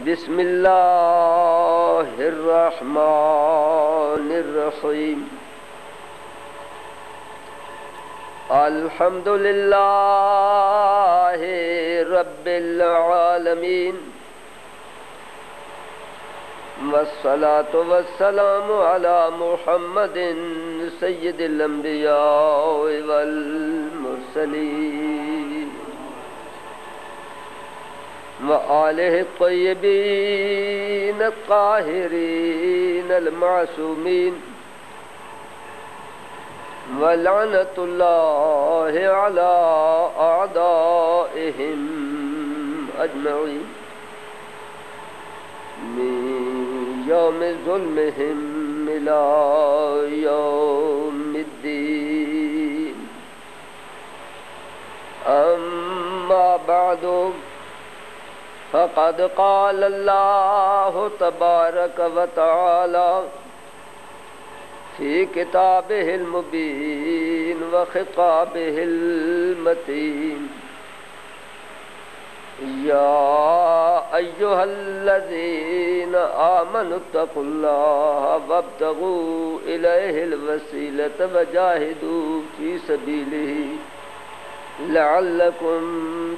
بسم اللہ الرحمن الرحیم الحمد للہ رب العالمین والصلاة والسلام علی محمد سید الانبیاء والمرسلین وآلہ الطیبین الطاہرین المعصومین ولعنت اللہ علی اعدائہم اجمعین من یوم ظلمہم الی یوم الدین اما بعد فقد قال اللہ تبارک وتعالی فی کتابہ المبین وخطابہ المتین یا ایہا الذین آمنوا اتقوا اللہ وابتغوا الیہ الوسیلۃ وجاہدوا فی سبیلہ لعلکم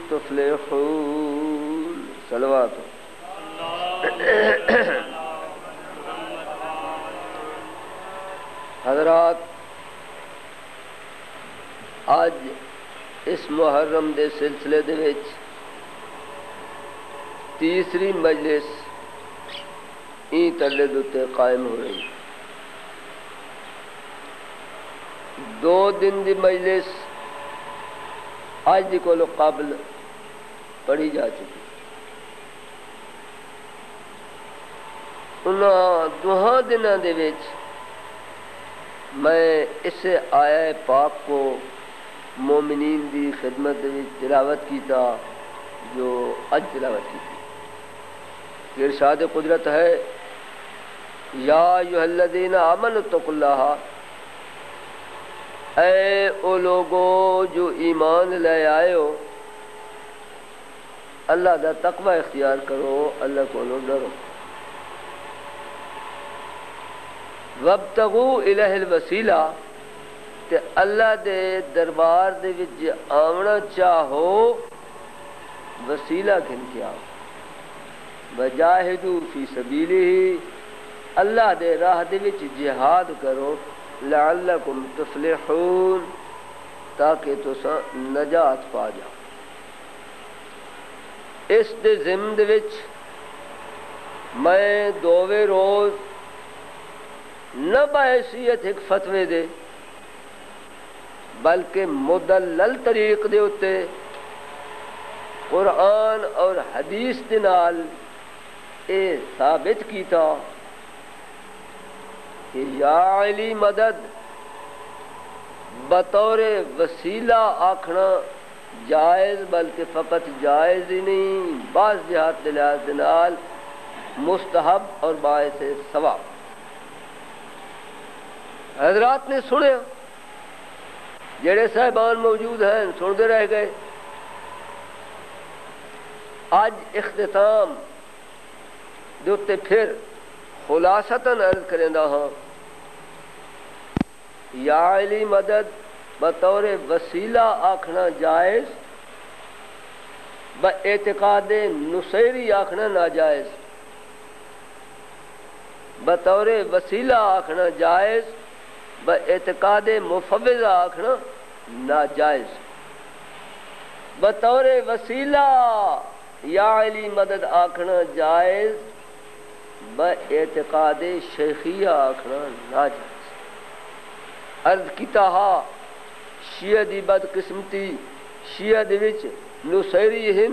تفلحون صلوات حضرات، آج اس محرم دے سلسلے دے وچ تیسری مجلس این تلے دوتے قائم ہو رہی. 2 دن دی مجلس آج دی کولو قبل پڑھی جا چکی. انہاں 2 دنوں دے وچ میں اس آیہ پاک کو مومنین دی خدمت دے وچ تلاوت کیتا جو اج تلاوت کی. ارشاد قدرت ہے یا ایھا الذین آمنوا اتقوا اللہ، اے او لوگو جو ایمان لے آئے ہو، اللہ دا تقوی اختیار کرو، اللہ کو ڈرو. وابتغوا الیہ الوسیلہ، تے اللہ دے دربار دے وچ آونا چاہو وسیلہ گھن کے آؤ. وجاہدوا فی سبیلہ، اللہ دے راہ دے وچ جہاد کرو، لعلکم تفلحون، تاکہ تساں نجات پا جاؤ. اس دے ضمن دے وچ میں 2 روز نہ بحیثیت ایک فتوے دے بلکہ مدلل طریق دے اتے قرآن اور حدیث دے نال اے ثابت کیتا کہ یا علی مدد بطور وسیلہ آکھنا جائز، بلکہ فقط جائز ہی نہیں، بعض جہات دے لحاظ دے نال مستحب اور باعث ثواب. حضرات نے سنیا، جڑے صاحبان موجود ہیں سنتے رہ گئے. آج اختتام دوتے پھر خلاصتاً عرض کرندہ ہاں، یا علی مدد بطور وسیلہ آکھنا جائز، با اعتقاد نصیری آکھنا ناجائز. بطور وسیلہ آکھنا جائز، با اعتقاد مفوضہ آکھنا ناجائز. بطور وسیلہ یا علی مدد آکھنا جائز، با اعتقاد شیخیہ آکھنا ناجائز. عرض کیتا ہا شیعہ دی بدقسمتی، شیعہ دی وچ نصیری ہن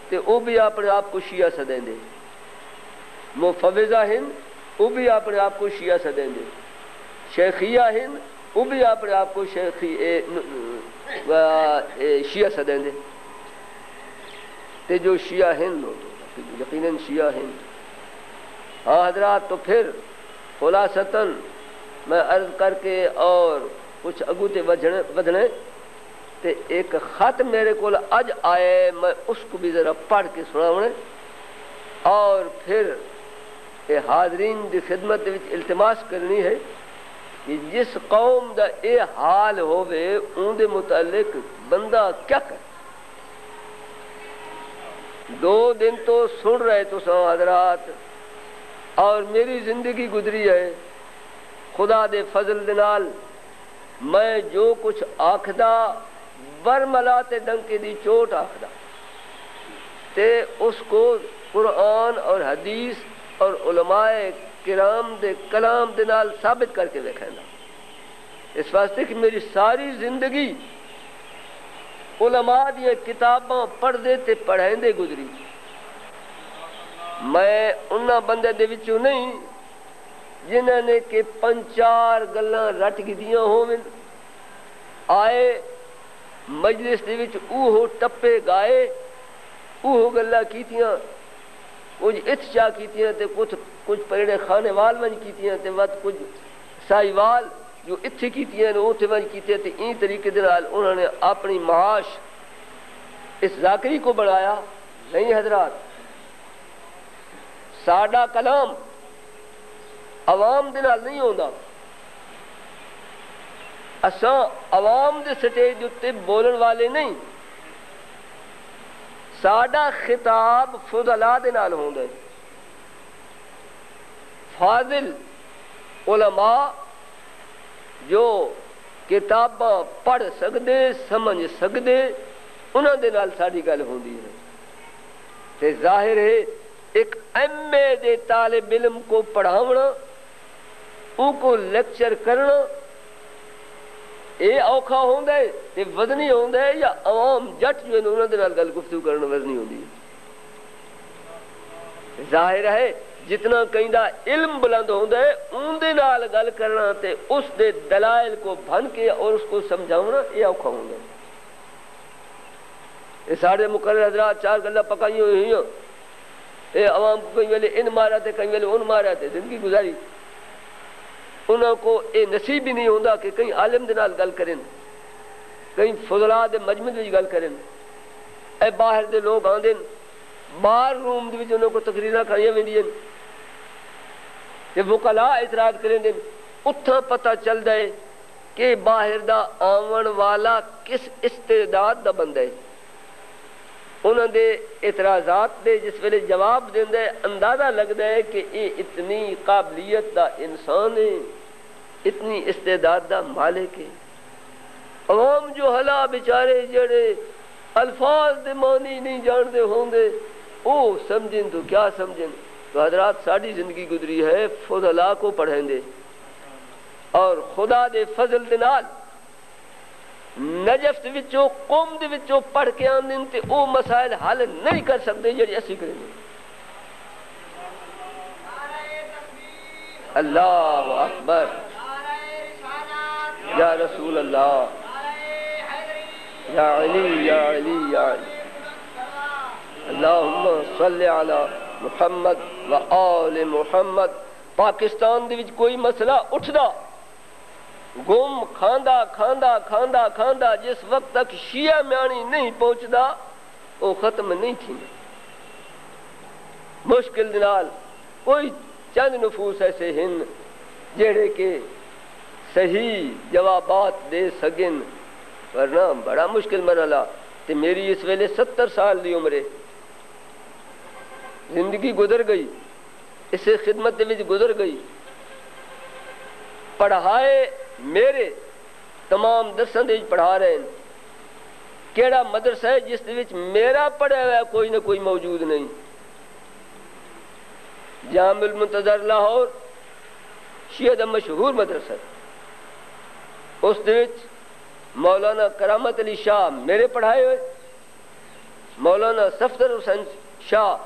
تے او بھی اپنے آپ کو شیعہ سدیں دے، مفوضہ ہن او بھی اپنے آپ کو شیعہ سدیں دے، شیخیہ ہن او بھی اپنے آپ کو شیعہ سدیں دے. تے جو شیعہ ہن یقیناً شیعہ ہن. ہاں حضرات، تو پھر خلاصتاً میں عرض کر کے اور کچھ اگو تے ودھنے تے ایک خط میرے کو اج آئے، میں اس کو بھی ذرا پڑھ کے سناونے اور پھر حاضرین دی خدمت وچ التماس کرنی ہے کہ جس قوم دا اے حال ہووے ان دے متعلق بندہ کیا کرے. 2 دن تو سن رہے تو سو حضرات اور میری زندگی گزری ہے خدا دے فضل دے نال میں جو کچھ آکھدا برملا تے ڈنکے دی چوٹ آکھدا تے اس کو قرآن اور حدیث اور علماء کرام دے کلام دے نال ثابت کر کے ویکھیندا. اس واسطے کہ میری ساری زندگی علماء دی کتاباں پڑھ دے تے پڑھیندے گزری. میں انہاں بندے دے وچوں نہیں جنہاں نے کہ 5-4 گلاں رٹ گدیاں ہوویں آئے مجلس دے وچ اوہو ٹپے گائے اوہو گلاں کیتیاں کچھ اتچا کیتیاں تے کچھ پیڑے خانے وال ونج کیتیاں تے وقت کچھ سائی وال جو اتھے کیتیاں نے اوتھے ونج کیتیاں تے این طریقے دے نال انہوں نے اپنی معاش اس ذاکری کو بڑھایا. نہیں حضرات ساڈا کلام عوام دے نال نہیں ہوندا. اساں عوام دے سٹیج اتے بولن والے نہیں. ساڈا خطاب فضلاء دے نال ہوندا ہے. فاضل علماء جو کتاباں پڑھ سکدے سمجھ سکدے انہاں دے نال ساڈی گل ہوندی ہے. تے ظاہر ہے ایک ایم اے دے طالب علم کو پڑھاونا ان کو لیکچر کرنا اے اوکھا ہوندا ہے تے وزنی ہوندا ہے یا عوام جٹ جو انہاں دے نال گل گفتگو کرنا وزنی ہوندی ہے. ظاہر ہے جتنا کہندا علم بلند ہوندا ہے اون دے نال گل کرنا تے اس دے دلائل کو بھن کے اور اس کو سمجھاونا اے اوکھا ہوندا ہے. اے سارے مقرر حضرات 4 گلاں پکائیاں ہوئی ہیں. اے عوام کو کئی ویلے ان مارا تے کئی ویلے ان مارا تے زندگی گزاری. انہاں کو اے نصیب ہی نہیں ہوندا کہ کئی عالم دے نال گل کریں کئی فضلاء دے مجمع وچ گل کریں. اے باہر دے لوگ آندے بار روم دے وچ انہاں کو تقریراں کھائیاں ویندیاں تے وکلاء اعتراض کریں دے اتھاں پتہ چلدا ہے کہ باہر دا آون والا کس استعداد دا بندہ ہے. انہاں دے اعتراضات دے جس ویلے جواب دیندا ہے اندازہ لگدا ہے کہ یہ اتنی قابلیت دا انسان ہے اتنی استعداد دا مالک ہے. عوام جو حلا بیچارے جڑے الفاظ دے معنی نہیں جانتے ہوندے او سمجھیں تو کیا سمجھیں. تو حضرات ساری زندگی گزری ہے فضلاء کو پڑھیں دے اور خدا دے فضل دے نال نجف دے وچوں قوم دے وچوں پڑھ کے آندے تے او مسائل حل نہیں کر سکتے جڑے اسی کریں. اللہ اکبر یا رسول اللہ یا علی یا علی یا علی اللہم صلی علی محمد و آل محمد. پاکستان دے وچ کوئی مسئلہ اٹھدا گم کھاندا کھاندا کھاندا کھاندا جس وقت تک شیعہ میانی نہیں پہنچدا وہ ختم نہیں تھی. مشکل دنال کوئی چند نفوس ایسے ہیں جڑے کہ صحیح جوابات دے سگن ورنہ بڑا مشکل مرحلہ. تے میری اس ویلے 70 سال دی عمر ہے. زندگی گزر گئی اسے خدمت دے وچ گزر گئی. پڑھائے میرے تمام درساں دے پڑھا رہے ہیں. کیڑا مدرسہ ہے جس دے وچ میرا پڑھا ہوا کوئی نہ کوئی موجود نہیں. جامع المنتظر لاہور شیعہ دا مشہور مدرسہ اس دے وچ مولانا کرامت علی شاہ میرے پڑھائے ہوئے مولانا صفدر حسین شاہ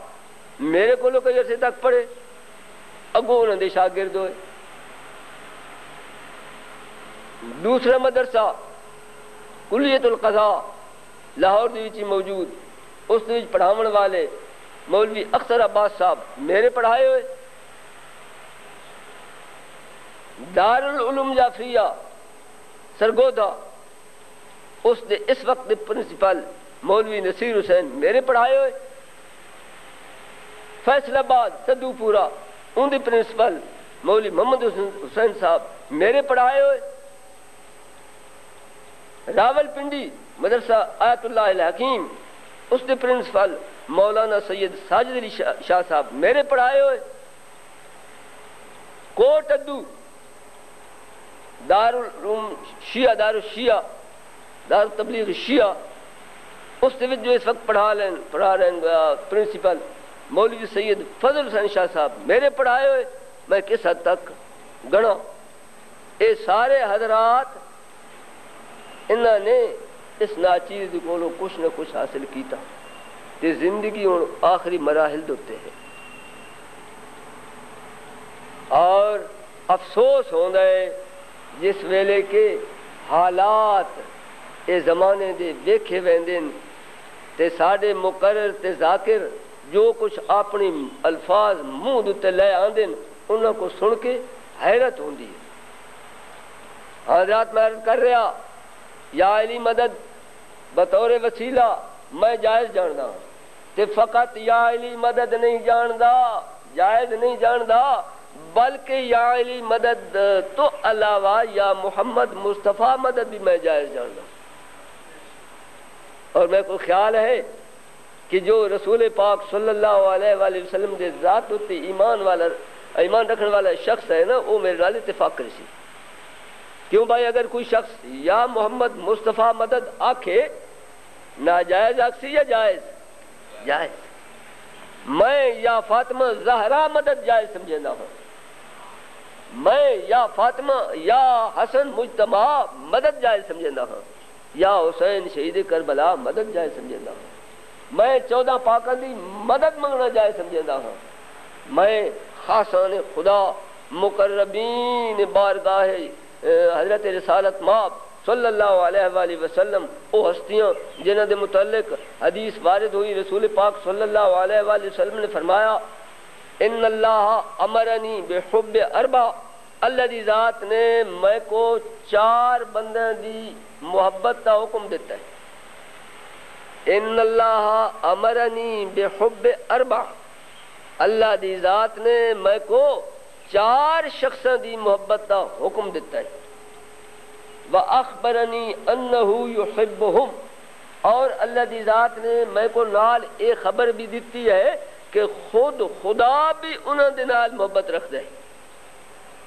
میرے کو کئی عرصے تک پڑھے اگوں انہوں نے شاگرد ہوئے. دوسرا مدرسہ کلیت القضاء لاہور دے وچ موجود اس دے وچ پڑھاون والے مولوی اختر عباس صاحب میرے پڑھائے ہوئے. دارالعلوم جعفریہ سرگودا اس دے اس وقت دے پرنسپل مولوی نصیر حسین میرے پڑھائے ہوئے. فیصلہ آباد سدو پورا ان دی پرنسپل مولوی محمد حسین صاحب میرے پڑھائے ہوئے، راول پنڈی مدرسہ آیت اللہ الحکیم اس کے پرنسپل مولانا سید ساجد علی شاہ صاحب میرے پڑھائے ہوئے، کوٹ ادو دار الشیعہ دار تبلیغ شیعہ اس کے جو اس وقت پڑھا رہے ہیں پرنسپل مولوی سید فضل حسین شاہ صاحب میرے پڑھائے ہوئے، میں کس حد تک گنا اے سارے حضرات انہوں نے اس ناچیز کو کچھ نہ کچھ حاصل کیتا تے زندگی ہوں آخری مراحل دوتے ہیں، اور افسوس ہوندہ ہے جس ویلے کے حالات اے زمانے دے ویکھے ویندن تے ساڑے مقرر تے ذاکر جو کچھ اپنی الفاظ منہ دوتے لے آندن انہوں کو سن کے حیرت ہوندی ہے۔ حضرات میں عرض کر رہا یا علی مدد بطور وسیلہ میں جائز جاندا تے فقط یا علی مدد نہیں جاندا جائز نہیں جاندا بلکہ یا علی مدد تو علاوہ یا محمد مصطفیٰ مدد بھی میں جائز جاندا، اور میں کو خیال ہے کہ جو رسول پاک صلی اللہ علیہ وآلہ وسلم دے ذات ہوتی ایمان رکھنے والا شخص ہے نا، وہ میرے نال اتفاق کرے سی۔ کیوں بھائی اگر کوئی شخص یا محمد مصطفیٰ مدد آکھے ناجائز آکسی یا جائز؟ جائز۔ میں یا فاطمہ زہرا مدد جائز سمجھنا ہوں، میں یا فاطمہ یا حسن مجتمع مدد جائز سمجھنا ہوں، یا حسین شہید کربلا مدد جائز سمجھنا ہوں، میں 14 پاکاں دی مدد منگنا جائز سمجھنا ہوں، میں خاصان خدا مقربین بارگاہ حضرت رسالت ماب صلی اللہ علیہ وآلہ وسلم او ہستیاں جنہاں دے متعلق حدیث وارد ہوئی، رسول پاک صلی اللہ علیہ وآلہ وسلم نے فرمایا ان اللہ امرنی بحب اربع، اللہ دی ذات نے میں کو 4 بندوں دی محبت کا حکم دیتا ہے۔ ان اللہ امرنی بحب اربع، اللہ دی ذات نے میں کو 4 شخصوں دی محبت کا حکم دیتا ہے۔ وَأَخْبَرَنِي أَنَّهُ يُحِبُّهُمْ، اور اللہ دی ذات نے میں کو نال ایک خبر بھی دیتی ہے کہ خود خدا بھی انہاں دے نال محبت رکھ دے،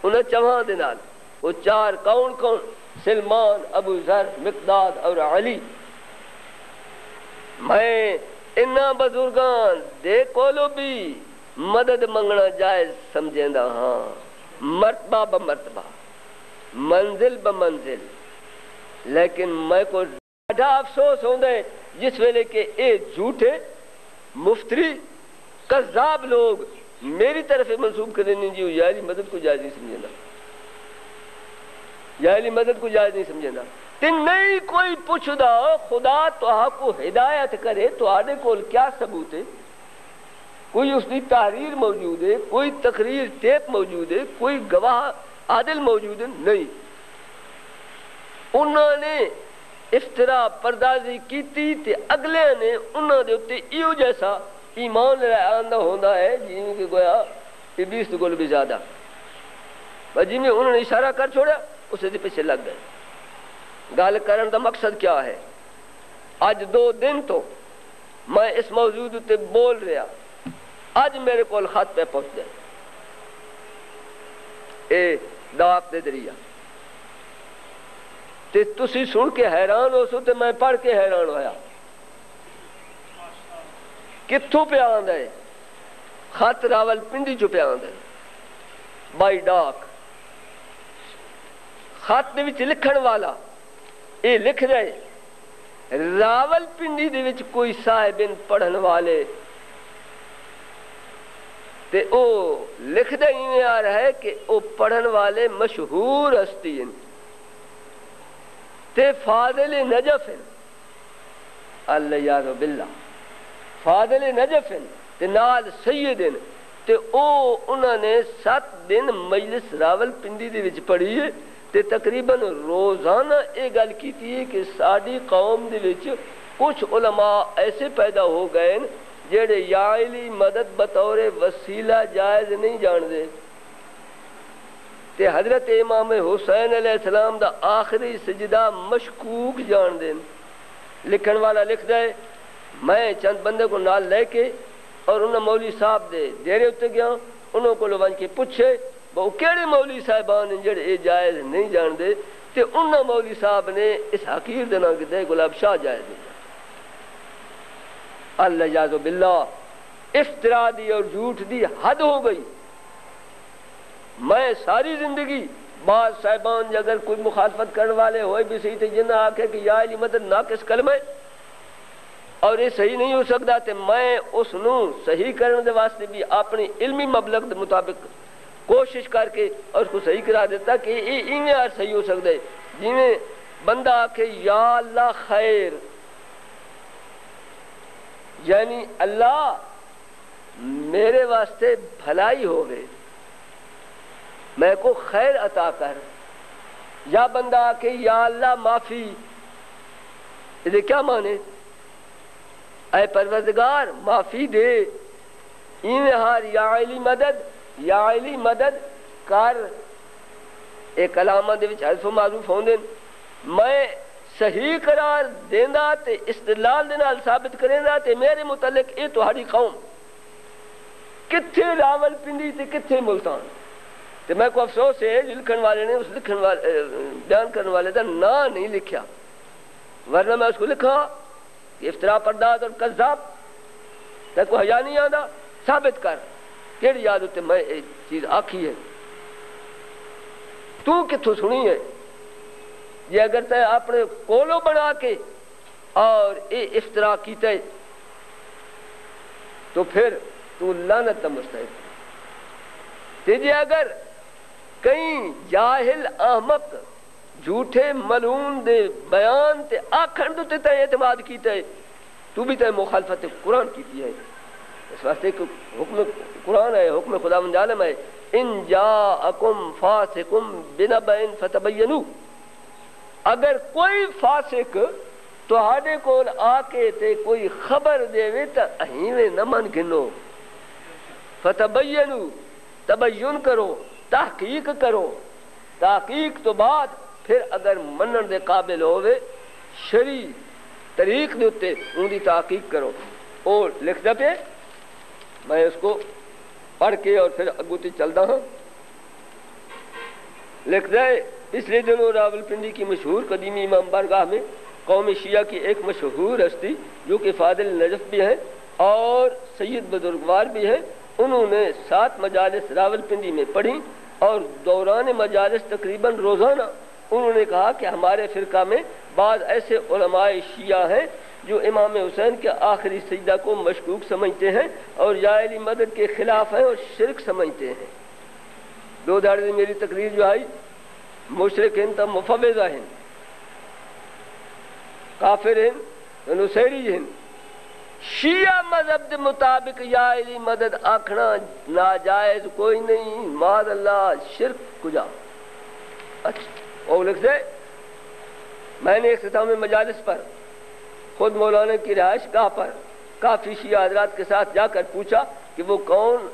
انہاں چواں دے نال۔ وہ 4 کون کون؟ سلمان، ابو ذر، مقداد اور علی۔ میں انہاں بزرگان دے کولو بھی مدد منگنا جائز سمجھیندا ہاں، مرتبہ بمرتبہ، منزل بمنزل، لیکن میں کو بڑا افسوس ہوندے جس ویلے کہ اے جھوٹے مفتری کذاب لوگ میری طرف منسوب کرنے جی یا علی مدد کو جائز نہیں سمجھنا، یا علی مدد کو جائز نہیں سمجھنا۔ تے نہیں کوئی پوچھدا خدا تو آپ کو ہدایت کرے تو آنے کول کیا ثبوت ہے؟ کوئی اس کی تحریر موجود ہے، کوئی تقریر ٹیپ موجود ہے، کوئی گواہ عادل موجود ہے؟ نہیں۔ انہوں نے افترا پردازی کیتی تے اگلے نے انہوں نے اتے ایو جیسا ایمان آندہ ہوندہ ہے جن کے گویا ابلیس تو گل بھی زیادہ، جن میں انہوں نے اشارہ کر چھوڑا اسے دے پیچھے لگ گئے۔ گال کرن دا مقصد کیا ہے؟ آج 2 دن تو میں اس موضوع تے بول رہا، آج میرے کول خط پہ پہنچ جائے اے ڈاک دے دریا تے تسی سن کے حیران ہو سو تے میں پڑھ کے حیران ہویا۔ کتھوں پہ آندا ہے؟ خط راول پنڈی چو پہ آندا ہے بائی ڈاک۔ خط دے وچ لکھن والا اے لکھ رہے راول پنڈی دے وچ کوئی صاحبین پڑھن والے تے او لکھ دے ہی آ رہا ہے کہ او پڑھن والے مشہور ہستی ہیں تے فاضل نجف ہیں، اللہ یاد باللہ، فاضل نجف ہیں تے نال سید ہیں تے او انہوں نے 7 دن مجلس راول پنڈی دے وچ پڑھی ہے تے تقریباً روزانہ یہ گل کیتی ہے کہ ساری قوم دے وچ کچھ علماء ایسے پیدا ہو گئے جڑے یا علی مدد بطور وسیلہ جائز نہیں جان دے تے حضرت امام حسین علیہ السلام دا آخری سجدہ مشکوک جان دیں. لکھن والا لکھ دے میں چند بندے کو نال لے کے اور انہوں مولوی صاحب دے ڈیرے اتنے گیا انہوں کو لوگ کے پوچھے وہ کیڑے مولوی صاحبان جڑے اے جائز نہیں جان دے تے انہوں مولوی صاحب نے اس حقیر دینا کہ دے گلاب شاہ جائز نہیں جان. اللہ جازو باللہ افترا دی اور جھوٹ دی حد ہو گئی. میں ساری زندگی بعض صاحبان اگر کوئی مخالفت کرنے والے ہوئے بھی صحیح تے جنہ آکھے کہ یا علی مدد ناقص کلمہ اور یہ صحیح نہیں ہو سکتا تے میں اس نو صحیح کرنے دے واسطے بھی اپنی علمی مبلغ دے مطابق کوشش کر کے اور اس کو صحیح کرا دیتا کہ یہ ایویں یار صحیح ہو سکتا ہے جویں بندہ آکھے یا اللہ خیر یعنی اللہ میرے واسطے بھلائی ہوئے میں کو خیر عطا کر. یا بندہ کہ یا اللہ معافی یہ کیا مانے اے پروردگار معافی دے این ہار یا علی مدد کر. ایک کلامہ دے وچ حذف و معذوف ہوندے میں صحیح قرار دینا تے استدلال دے نال ثابت کریندا تے میرے متعلق اے تہاڈی قوم کتھے راول پنڈی تے کتھے ملتان تے میں کو افسوس ہے لکھن والے نے اس لکھن والے بیان کرنے والے دا نا نہیں لکھیا ورنہ میں اس کو لکھا کہ افترا پرداز اور کذاب تے کو حیا نہیں آندا ثابت کر کیڑی یاد ہوتے میں ایک چیز آکھی ہے تو کتھوں سنی ہے یہ اگر تے اپنے کولو بنا کے اور اے افترا کیتے تو پھر تو لعنت دا مستحق تے جے اگر کئی جاہل احمق جھوٹے ملعون دے بیان تے آکھن تو تے اعتماد کیتا ہے تو بھی تے مخالفت قرآن کیتی ہے. اس واسطے کہ حکم قرآن ہے حکم خدا من عالم ہے ان جاءکم فاسقم بنبأ فتبینوا اگر کوئی فاسق تہاڈے کول آ کے تے کوئی خبر دے تے اہیویں نہ من گنو فتبینوا تبین کرو تحقیق کرو تحقیق تو بعد پھر اگر منن دے قابل ہوئے شرعی طریق دے اتے ان دی تحقیق کرو. اور لکھ دے پہ میں اس کو پڑھ کے اور پھر اگوتی چلتا ہوں. لکھ دے پچھلے دنوں راول پنڈی کی مشہور قدیمی امام بارگاہ میں قوم شیعہ کی ایک مشہور ہستی جو کہ فاضل نجف بھی ہیں اور سید بزرگوار بھی ہیں انہوں نے 7 مجالس راول پنڈی میں پڑھی اور دوران مجالس تقریباً روزانہ انہوں نے کہا کہ ہمارے فرقہ میں بعض ایسے علماء شیعہ ہیں جو امام حسین کے آخری سجدہ کو مشکوک سمجھتے ہیں اور یا علی مدد کے خلاف ہیں اور شرک سمجھتے ہیں. 2 دن میری تقریر جو آئی مشرک ہیں تو مفوضہ ہیں کافر ہیں نصیری ہیں شیعہ مذہب دے مطابق یا علی مدد آکھنا ناجائز کوئی نہیں معاذ اللہ شرک کجا. اچھا اور لکھ دے میں نے اختتام مجالس پر خود مولانا کی رہائش گاہ پر کافی شیعہ حضرات کے ساتھ جا کر پوچھا کہ وہ کون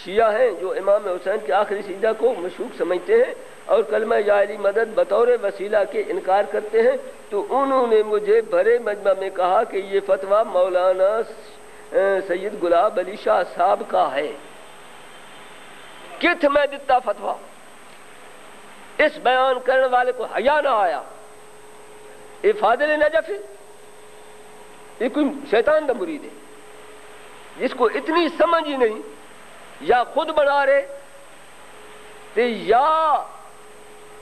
شیعہ ہیں جو امام حسین کے آخری سجدہ کو مشکوک سمجھتے ہیں اور کلمہ یا علی مدد بطور وسیلہ کے انکار کرتے ہیں تو انہوں نے مجھے بھرے مجمع میں کہا کہ یہ فتویٰ مولانا سید گلاب علی شاہ صاحب کا ہے. کت میں دیتا فتویٰ اس بیان کرنے والے کو حیا نہ آیا. یہ فاضل نجف ہے یہ کوئی شیطان دا مرید ہے جس کو اتنی سمجھ ہی نہیں یا خود بنا رہے تے یا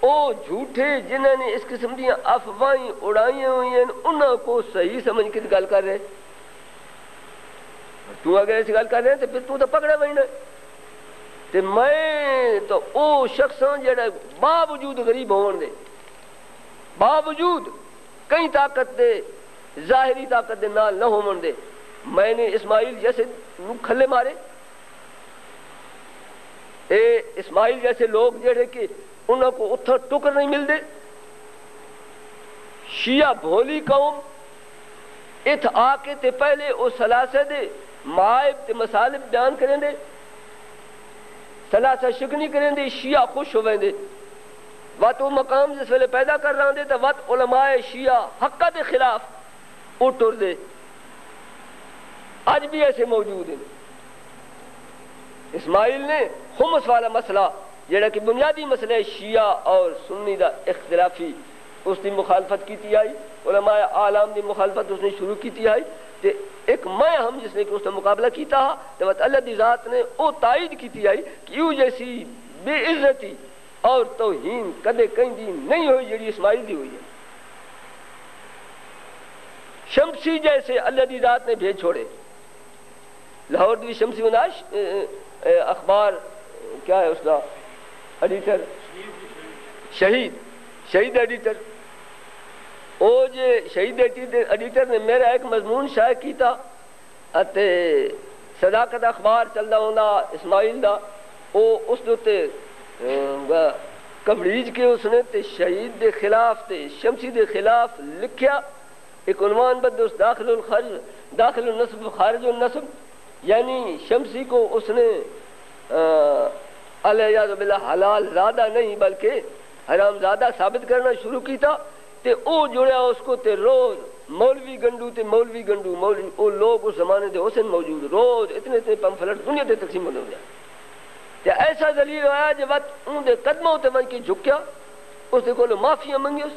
او جھوٹے جنہوں نے اس قسم دیا افواہیں اڑائی ہوئی ہیں انہوں کو صحیح سمجھ کے گل کر رہے. تو اگر ایسی گل کر رہے ہیں تو پھر تو پکڑا وہی تے میں تو او شخص ہوں جڑا باوجود غریب ہون دے باوجود کئی طاقت دے ظاہری طاقت دے نال نہ ہون دے میں نے اسماعیل جیسے کھلے مارے. اے اسماعیل جیسے لوگ جڑے کہ انہوں کو اتھا ٹکر نہیں مل دے. شیعہ بھولی قوم ات آ کے تے پہلے او سلاسے دے معائب تے مسالب بیان کریں دے ثلاثہ شکنی کریں دے شیعہ خوش ہوئیں دے وقت وہ مقام جس ویلے پیدا کر رہا دے تو وقت علماء شیعہ حقہ دے خلاف اٹھر دے آج بھی ایسے موجود ہیں اسماعیل نے خمس والا مسئلہ جیڑا کہ بنیادی مسئلہ شیعہ اور سنی دا اختلافی اس دی مخالفت کی آئی علماء عالم دی مخالفت اس نے شروع کی آئی تے ایک میں ہم جس نے کہ اس نے مقابلہ کیتا تو اللہ دی ذات نے او تائید کی آئی کہ یوں جیسی بے عزتی اور توہین کدے کہیں دی نہیں ہوئی جڑی اسماعیل دی ہوئی ہے شمسی جیسے اللہ دی ذات نے بھیج چھوڑے لاہور دی شمسی مناش اخبار کیا ہے اس کا ایڈیٹر شہید ایڈیٹر او جے شہید ایڈیٹر نے میرا ایک مضمون شائع کیتا اتے صداقت اخبار چل رہا ہوندا اسماعیل دا او اس دوتے کوریج کے اس نے تے شہید دے خلاف تے شمسی دے خلاف لکھیا ایک عنوان بدوس داخل النسب خارج النسب یعنی شمسی کو اس نے علیہ باللہ حلال زادہ نہیں بلکہ حرام زادہ ثابت کرنا شروع کیتا تے او جڑیا اس کو تے روز مولوی گنڈو مولوی او لوگ اس زمانے دے حسن موجود روز اتنے پمفلٹ دنیا تے تقسیم ہو گیا تے ایسا ذلیل ہوا جو وقت ان دے قدموں تے ون کے جھکیا اس دے کولو معافیاں منگی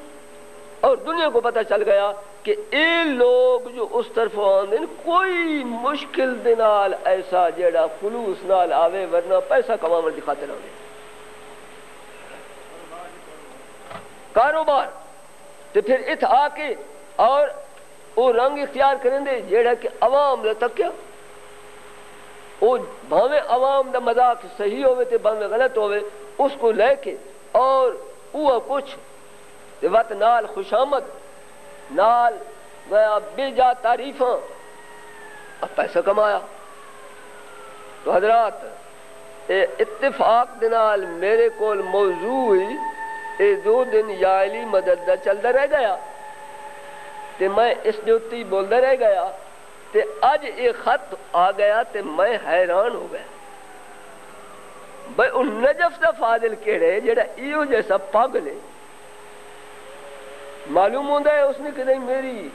اور دنیا کو پتہ چل گیا کہ اے لوگ جو اس طرف آندے کوئی مشکل دنال ایسا جیڑا خلوص نال آوے ورنہ پیسہ کماون دی خاطر آوے کاروبار تے پھر ات آ کے اور وہ رنگ اختیار کریں دے جیڑا کہ عوام دا تکیا وہ بھاویں عوام دا مذاق صحیح ہوئے تے بھاویں غلط ہوئے اس کو لے کے اور وہ کچھ تے وقت نال خوشامد نال بے جا تعریفاں اب پیسہ کمایا تو حضرات اتفاق دنال میرے کول موضوع ہوئی اے 2 دن یا علی مدد دا چلدا رہ گیا تے میں اس جوتی بولدا رہ گیا تے اج ایک خط آ گیا تے میں حیران ہو گیا بھئی ان نجف دا فاضل کیڑے جڑا ایو جیسا پاگل ہے معلوم ہوتا ہے اس نے کدیں میری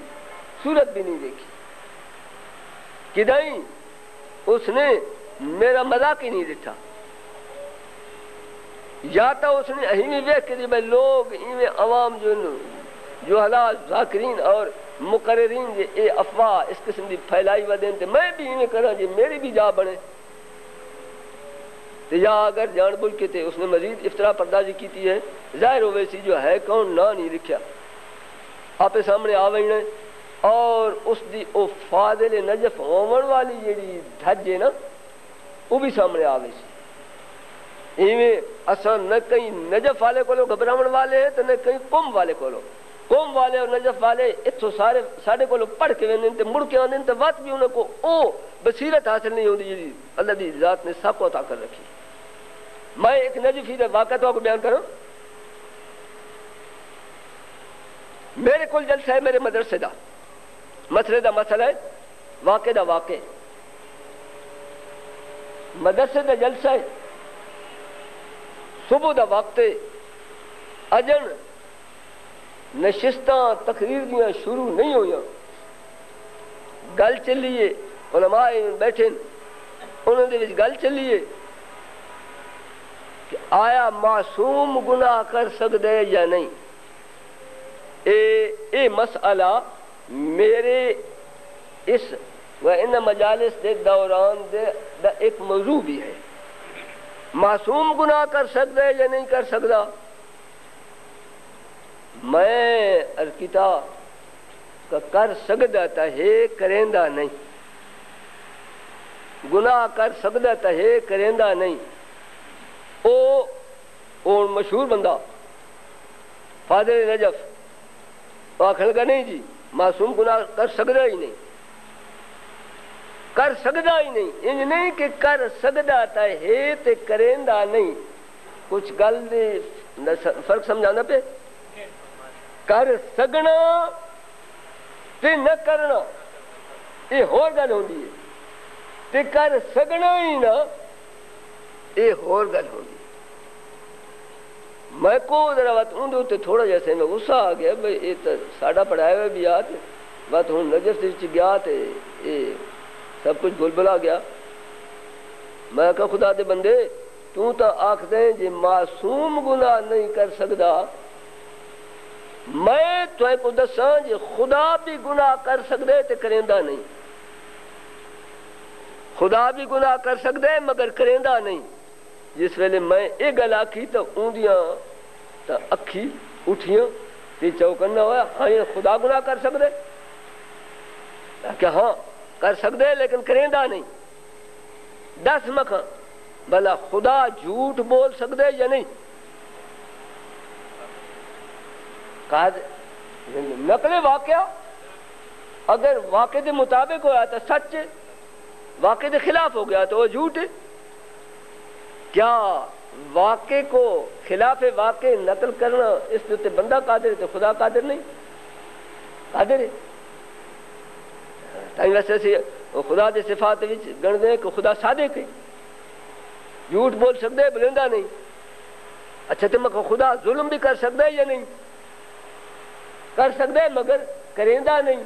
صورت بھی نہیں دیکھی کدیں اس نے میرا مذاق ہی نہیں دیکھا یا تو اس نے اہمی ویک کے بھائی لوگ ایویں عوام جو حلال ذاکرین اور مقررین جے اے افواہ اس قسم دی پھیلائی ودین تے میں بھی ایویں کرا جی میری بھی جا بنے تے یا اگر جان بول کے تے اس نے مزید افطرا پردازی کیتی ہے ظاہر ہوئے سی جو ہے کون نہ نہیں لکھیا آپ سامنے آوئینے اور اس دی او فاضل نجف ہومن والی جیڑی دھج ہے نا وہ بھی سامنے آوئی سی ایویں اصلا نہ کہیں نجف والے کو لو گھبراون والے ہیں تو نہ کہیں قوم والے کو لو قوم والے اور نجف والے اتھو سارے کو لو پڑھ کے ویندے تے مڑ کے آندے تے وقت بھی انہوں کو او بصیرت حاصل نہیں ہوندی جی اللہ دی ذات نے سب کو عطا کر رکھی میں ایک نجفی دے واقعہ تو آپ کو بیان کروں میرے کل جلسہ ہے میرے مدرسے دا مسئلے دا مسئلہ ہے واقع دا واقع مدرسے دا جلسہ ہے صبح دا وقت اجن نشستاں تقریر دیاں شروع نہیں ہویاں گل چلیے علماء بیٹھے انہوں نے گل چلیے کہ آیا معصوم گناہ کر سکتے یا نہیں اے مسئلہ میرے اس و ان مجالس دے دوران دا ایک موضوع بھی ہے معصوم گناہ کر سکتا ہے یا نہیں کر سکتا میں ارکتا کر سکتا تا ہے کریندہ نہیں گناہ کر سکتا تا ہے کریندہ نہیں او مشہور بندہ فاضل نجف آخر کا نہیں جی معصوم گناہ کر سکتا ہی نہیں کر سکتا ہی نہیں ان نہیں کہ کر سکتا تا ہے تے کریندہ نہیں کچھ گل دے فرق سمجھانا پہ کر سکنا تے نہ کرنا یہ ہور گل ہوندی ہے تے کر سکنا ہی نا یہ ہور گل ہوگی. میں کو ذرا بات اندر تے تھوڑا جیسے میں غصہ آ گیا بھئی یہ تو ساڈا پڑھایا ہوا بھی آتے بات ہوں نجف وچ گیا تے یہ سب کچھ بھول بھلا گیا. میں کہا خدا دے بندے تو آکھدے جے معصوم گناہ نہیں کر سکدا میں تو کو دساں جے خدا بھی گناہ کر سکدے تے کریندا نہیں. خدا بھی گناہ کر سکدے مگر کریندا نہیں. جس ویلے میں یہ گل آکھی تو اوندیاں تو اکھی اٹھیاں تے چوکن نہ ہوا ہاں یہ خدا گناہ کر سکدے کہ ہاں کر سکدے لیکن کریندا نہیں. دس مکھاں بھلا خدا جھوٹ بول سکدے یا نہیں؟ کہا نقل واقعہ اگر واقع دے مطابق ہوا تو سچ ہے، واقع دے خلاف ہو گیا تو وہ جھوٹ ہے. کیا واقع کو خلاف واقع نقل کرنا اس تے بندہ قادر ہے تو خدا قادر نہیں؟ قادر ہے. تائیں ویسے سے خدا دے صفات وچ گن دے کہ خدا صادق ہے، جھوٹ بول سکدے بلندہ نہیں. اچھا تے مگر خدا ظلم بھی کر سکدا ہے یا نہیں؟ کر سکدے مگر کریندا نہیں.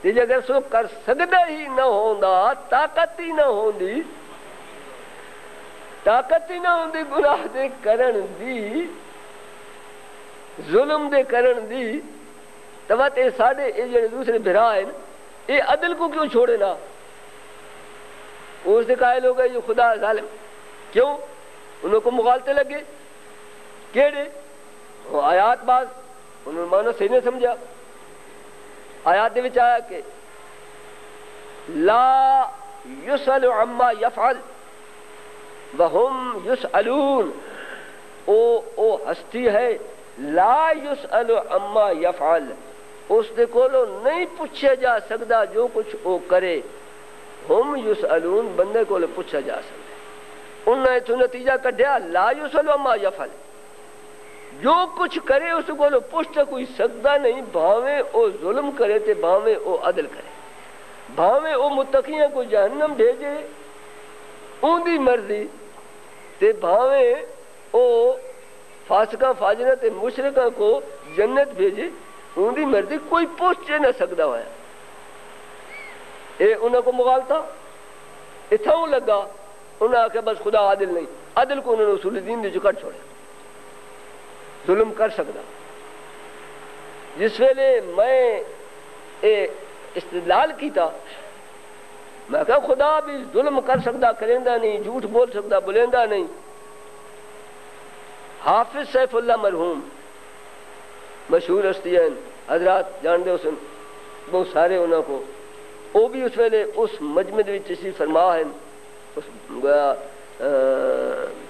تے جے اگر سو کر سکدا ہی نہ ہوندا طاقت ہی نہ ہوندی گناہ دے کرن دی ظلم دے کرن دی تو تے ساڈے یہ جڑے دوسرے بھرا ہیں یہ عدل کو کیوں چھوڑے نا؟ اس سے قائل ہو گئے جو خدا ظالم. کیوں؟ انہوں کو مغالطے لگے کیڑے وہ آیات بعض انہوں نے معنی صحیح نہیں سمجھا. آیات دے وچ آیا کہ لا یسأل عما یفعل وہم یسألون. او ہستی ہے لا یسأل عما یفعل، اس دے کولو نہیں پوچھا جا سکتا جو کچھ او کرے. ہم یسألون بندے کولو پوچھا جا سکتا. انہوں نے تو نتیجہ کڈیا لا یسأل عما یفعل، جو کچھ کرے اس کو پوچھ کوئی سکتا نہیں، بھاویں او ظلم کرے تے بھاویں او عدل کرے، بھاویں او متقیاں کو جہنم بھیجے اون دی مرضی تے بھاویں او فاسقاں فاجراں تے مشرکاں کو جنت بھیجے اون دی مرضی، کوئی پوچھ نہ سکتا ہوا. اے انہاں کو مغالطہ اتھاں لگا. انہاں آکھیا بس خدا عادل نہیں، عدل کو انہوں نے اصول دین دے کٹ چھوڑا. ظلم کر سکتا. جس ویلے میں استدلال کیتا میں کہا خدا بھی ظلم کر سکتا کریندا نہیں، جھوٹ بول سکتا بولیندا نہیں. حافظ سیف اللہ مرحوم مشہور ہستیاں حضرات جان دے اسن بہت سارے انہوں کو وہ بھی اس ویلے اس مجمد وچ تشریف فرما ہیں، اس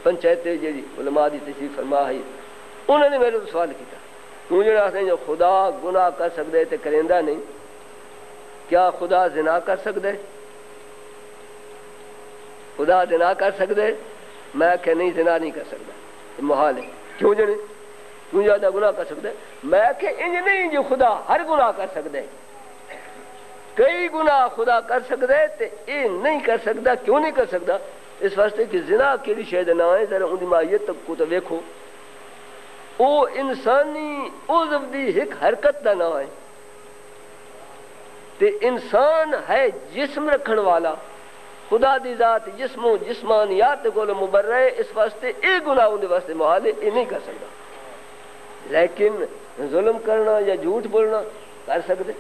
پنچایت جی علماء دی تشریف فرما ہے. انہوں نے میرے سوال کیا تو جڑا آخر جو خدا گناہ کر سکتا ہے تے کریندا نہیں، کیا خدا زنا کر سکتا ہے؟ خدا زنا کر سکتا ہے؟ میں کہ نہیں زنا نہیں کر سکتا، محال ہے. کیوں جنے تو زیادہ گناہ کر سکتا ہے؟ میں کہ انج نہیں جو خدا ہر گناہ کر سکتا ہے. کئی گناہ خدا کر سکتا ہے تے یہ نہیں کر سکتا. کیوں نہیں کر سکتا؟ اس واسطے کہ زنا کیڑی شے دا نام ہے ذرا ان دی ماہیت کو تو ویکھو. او انسانی عضو دی ایک حرکت دا نام ہے تے انسان ہے جسم رکھن والا. خدا دی ذات جسم و جسمانیات کو مبرہ ہے، اس واسطے اے گناہ ان دے واسطے محال ہے، یہ نہیں کر سکتا. لیکن ظلم کرنا یا جھوٹ بولنا کر سکتے.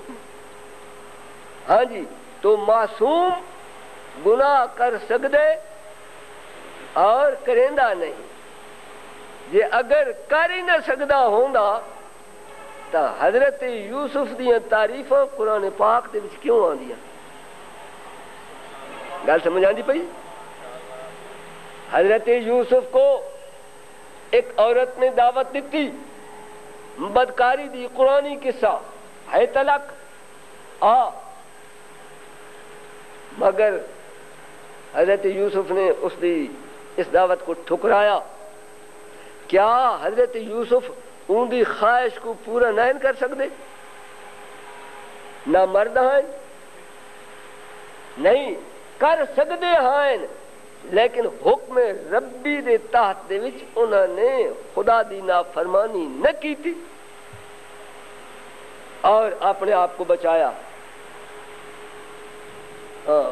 ہاں جی تو معصوم گناہ کر سکتے اور کریندا نہیں. جے اگر کر ہی نہ سکتا ہوندا تو حضرت یوسف دیاں تعریفاں قرآن پاک دے وچ کیوں آندیاں؟ گل سمجھ آندی پئی؟ حضرت یوسف کو ایک عورت نے دعوت دیتی بدکاری دی، قرآنی قصہ ہے تلک مگر حضرت یوسف نے اس دعوت کو ٹھکرایا. کیا حضرت یوسف ان دی خواہش کو پورا نہیں کر سکتے؟ نہ مرد ہیں نہیں کر سکتے ہیں، لیکن حکم ربی دے تحت دے وچ انہوں نے خدا دی نافرمانی نہ کی تھی اور اپنے آپ کو بچایا۔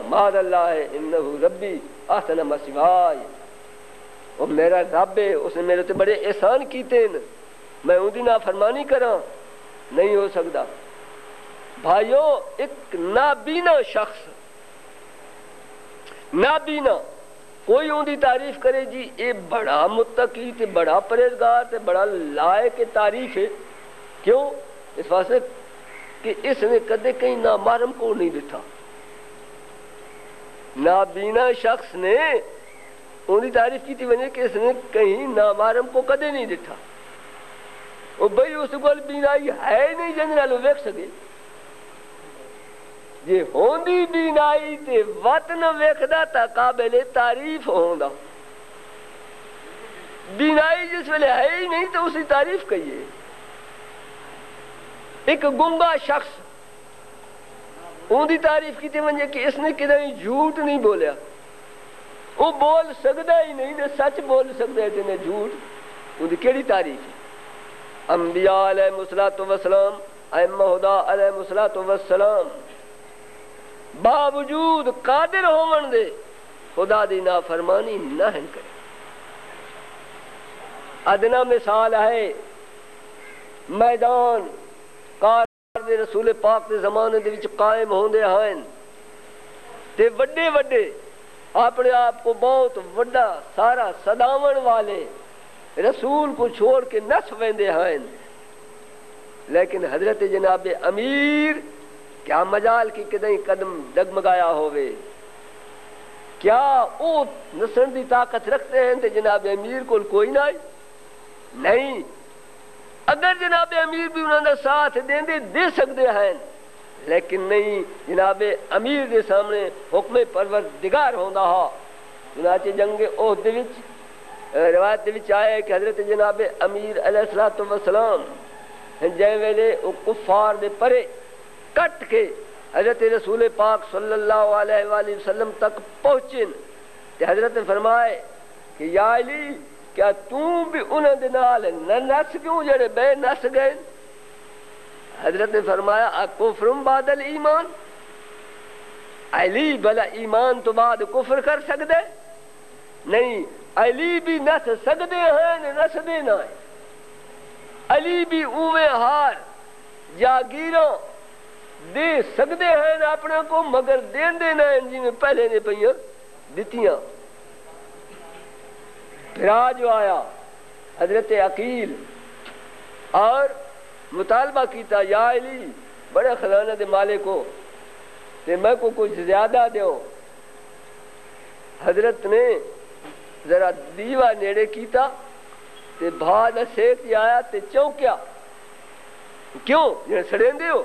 معاذ اللہ انہو ربی احسن مثوائے، وہ میرا رب ہے، اس نے میرے تے بڑے احسان کیتے ہیں، میں ان دی نافرمانی کراں؟ نہیں ہو سکتا۔ بھائیو، ایک نابینا شخص، نابینا کوئی ان دی تعریف کرے جی اے بڑا متقی تے بڑا پرہیزگار تے بڑا لائق تعریف ہے، کیوں؟ اس واسطے کہ اس نے کدے کہیں نامحرم کو نہیں دیتا۔ نابینا شخص نے ان کی تعریف کی تھی وجہ کہ اس نے کہیں نامحرم کو کدے نہیں دیتا۔ وہ بھئی اس کو بینائی ہے نہیں جن نالوں ویکھ سکے، جے ہوندی بینائی تے وط نہ ویکھدا تا قابل تعریف ہوندا۔ بینائی جس ویلے ہے ہی نہیں تو اس کی تعریف کہیے۔ ایک گنگا شخص، ان کی تعریف کی تھی وجہ کہ اس نے کدھر جھوٹ نہیں بولیا، وہ بول سکتا ہی نہیں تے سچ بول سکتا ہے تے جھوٹ، ان کی کیڑی تعریف ہے؟ انبیاء علیہ الصلوۃ والسلام، ائمہ خدا علیہ الصلوۃ والسلام باوجود قادر ہون دے خدا دی نافرمانی نہ کرے۔ ادنا مثال ہے میدان کار دے رسول پاک دے زمانے دے وچ قائم ہوندے ہیں تے وڈے وڈے اپنے آپ کو بہت وڈا سارا صداون والے رسول کو چھوڑ کے نس ویندے ہیں، لیکن حضرت جناب امیر کیا مجال کی کدیں قدم ڈگمگایا ہوئے؟ کیا وہ نسن دی طاقت رکھتے ہیں تے جناب امیر کو کوئی نہیں؟ اگر جناب امیر بھی انہوں نے ساتھ دے سکتے ہیں، لیکن نہیں، جناب امیر دے سامنے حکم پروردگار ہوندا ہا۔ چنانچہ جنگ احد وچ روایت وچ آیا کہ حضرت جناب امیر علیہ الصلوۃ والسلام جے ویلے او کفار دے پرے کٹ کے حضرت رسول پاک صلی اللہ علیہ وآلہ وسلم تک پہنچن تے حضرت نے فرمائے کہ یا علی، کیا تم بھی انہاں دے نال نہ نس کیوں جڑے بے نس گئے؟ حضرت نے فرمایا اکفرم بعد الایمان، علی بلا ایمان تو بعد کفر کر سکتے نہیں؟ علی بھی نس سکتے ہیں، نس دے نہ ہے۔ علی بھی اوے ہار جاگیروں دے سکتے ہیں اپنے کو، مگر دین دینا ہے جی میں پہلے نے پہیاں دیتیاں۔ پھر جو آیا حضرت عقیل اور مطالبہ کیتا یا علی بڑے خزانہ دے مالک کو تے میں کو کچھ زیادہ دیو۔ حضرت نے ذرا دیوا نیڑے کیتا تے بھا دا سیک آیا تے چونکیا، کیوں جنہیں سڑین دیو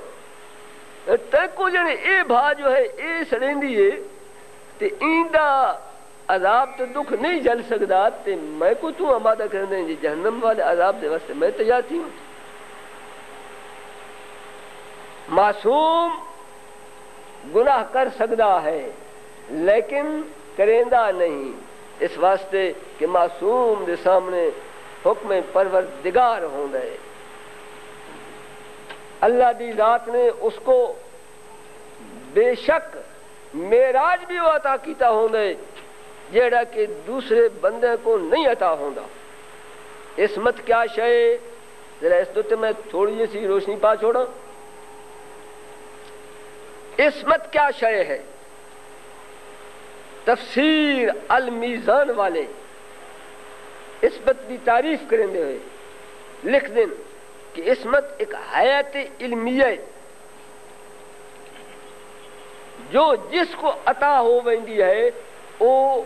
تیکو جنہیں اے بھا جو ہے اے سڑین دیئے تے ایندہ عذاب تو دکھ نہیں جل سکتا تے میں کو تو آمادہ کرنے ہیں جہنم والے عذاب دے واسطے میں تیار تھی ہوں۔ معصوم گناہ کر سکتا ہے لیکن کریندہ نہیں، اس واسطے کہ معصوم دے سامنے حکم پروردگار ہوں گے۔ اللہ دی ذات نے اس کو بے شک معراج بھی عطا کیتا ہوں گے جیڑا کہ دوسرے بندے کو نہیں عطا ہوندا۔ عصمت کیا شے؟ ذرا اس دوتے میں تھوڑی سی روشنی پا چھوڑا۔ عصمت کیا شے ہے؟ تفسیر المیزان والے عصمت کی تعریف کریں دے ہوئے لکھ دیں کہ عصمت ایک حیات علمیہ ہے جو جس کو عطا ہو ویندی ہے او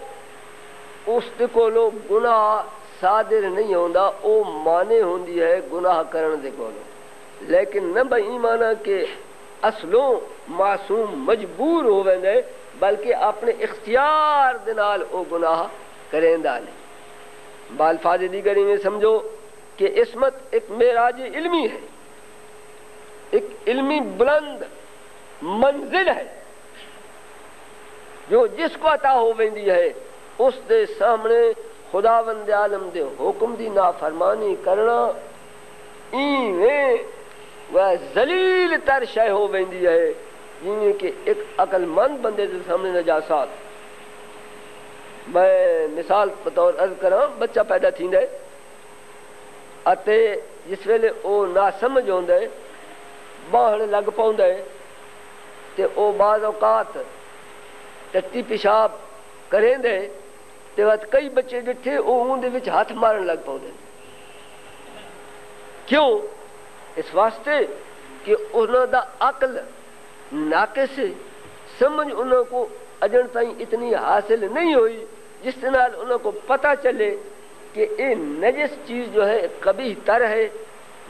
اس کو لو گناہ صادر نہیں ہوندا، او مانے ہوندی ہے گناہ کرن دے کولو، لیکن نہ بھئی ایمانہ کہ اصلوں معصوم مجبور ہو ویندے بلکہ اپنے اختیار دنال او گناہ کریندا نہیں۔ بالفاظ دیگری میں سمجھو کہ عصمت ایک معراج علمی ہے، ایک علمی بلند منزل ہے جو جس کو عطا ہو ویندی ہے اس دے سامنے خداوند عالم دے حکم دی نافرمانی کرنا ایویں وہ ذلیل تر شے ہو ویندی ہے جیویں کہ ایک عقل مند بندے دے سامنے نجاسات. میں مثال بطور عرض کراں بچہ پیدا تھیندا ہے اتے جس ویلے او نا سمجھ ہوندا ہے باہر لگ پاوندا ہے تے او بعض اوقات ٹٹی پیشاب کریں دے تے وقت کئی بچے ڈٹھے او اون دے وچ ہاتھ مارن لگ پاؤندے. کیوں؟ اس واسطے کہ انہوں دا عقل ناقص ہے, سمجھ انہوں کو اجن تائیں اتنی حاصل نہیں ہوئی جس نال انہوں کو پتہ چلے کہ یہ نجس چیز جو ہے قبیح تر ہے,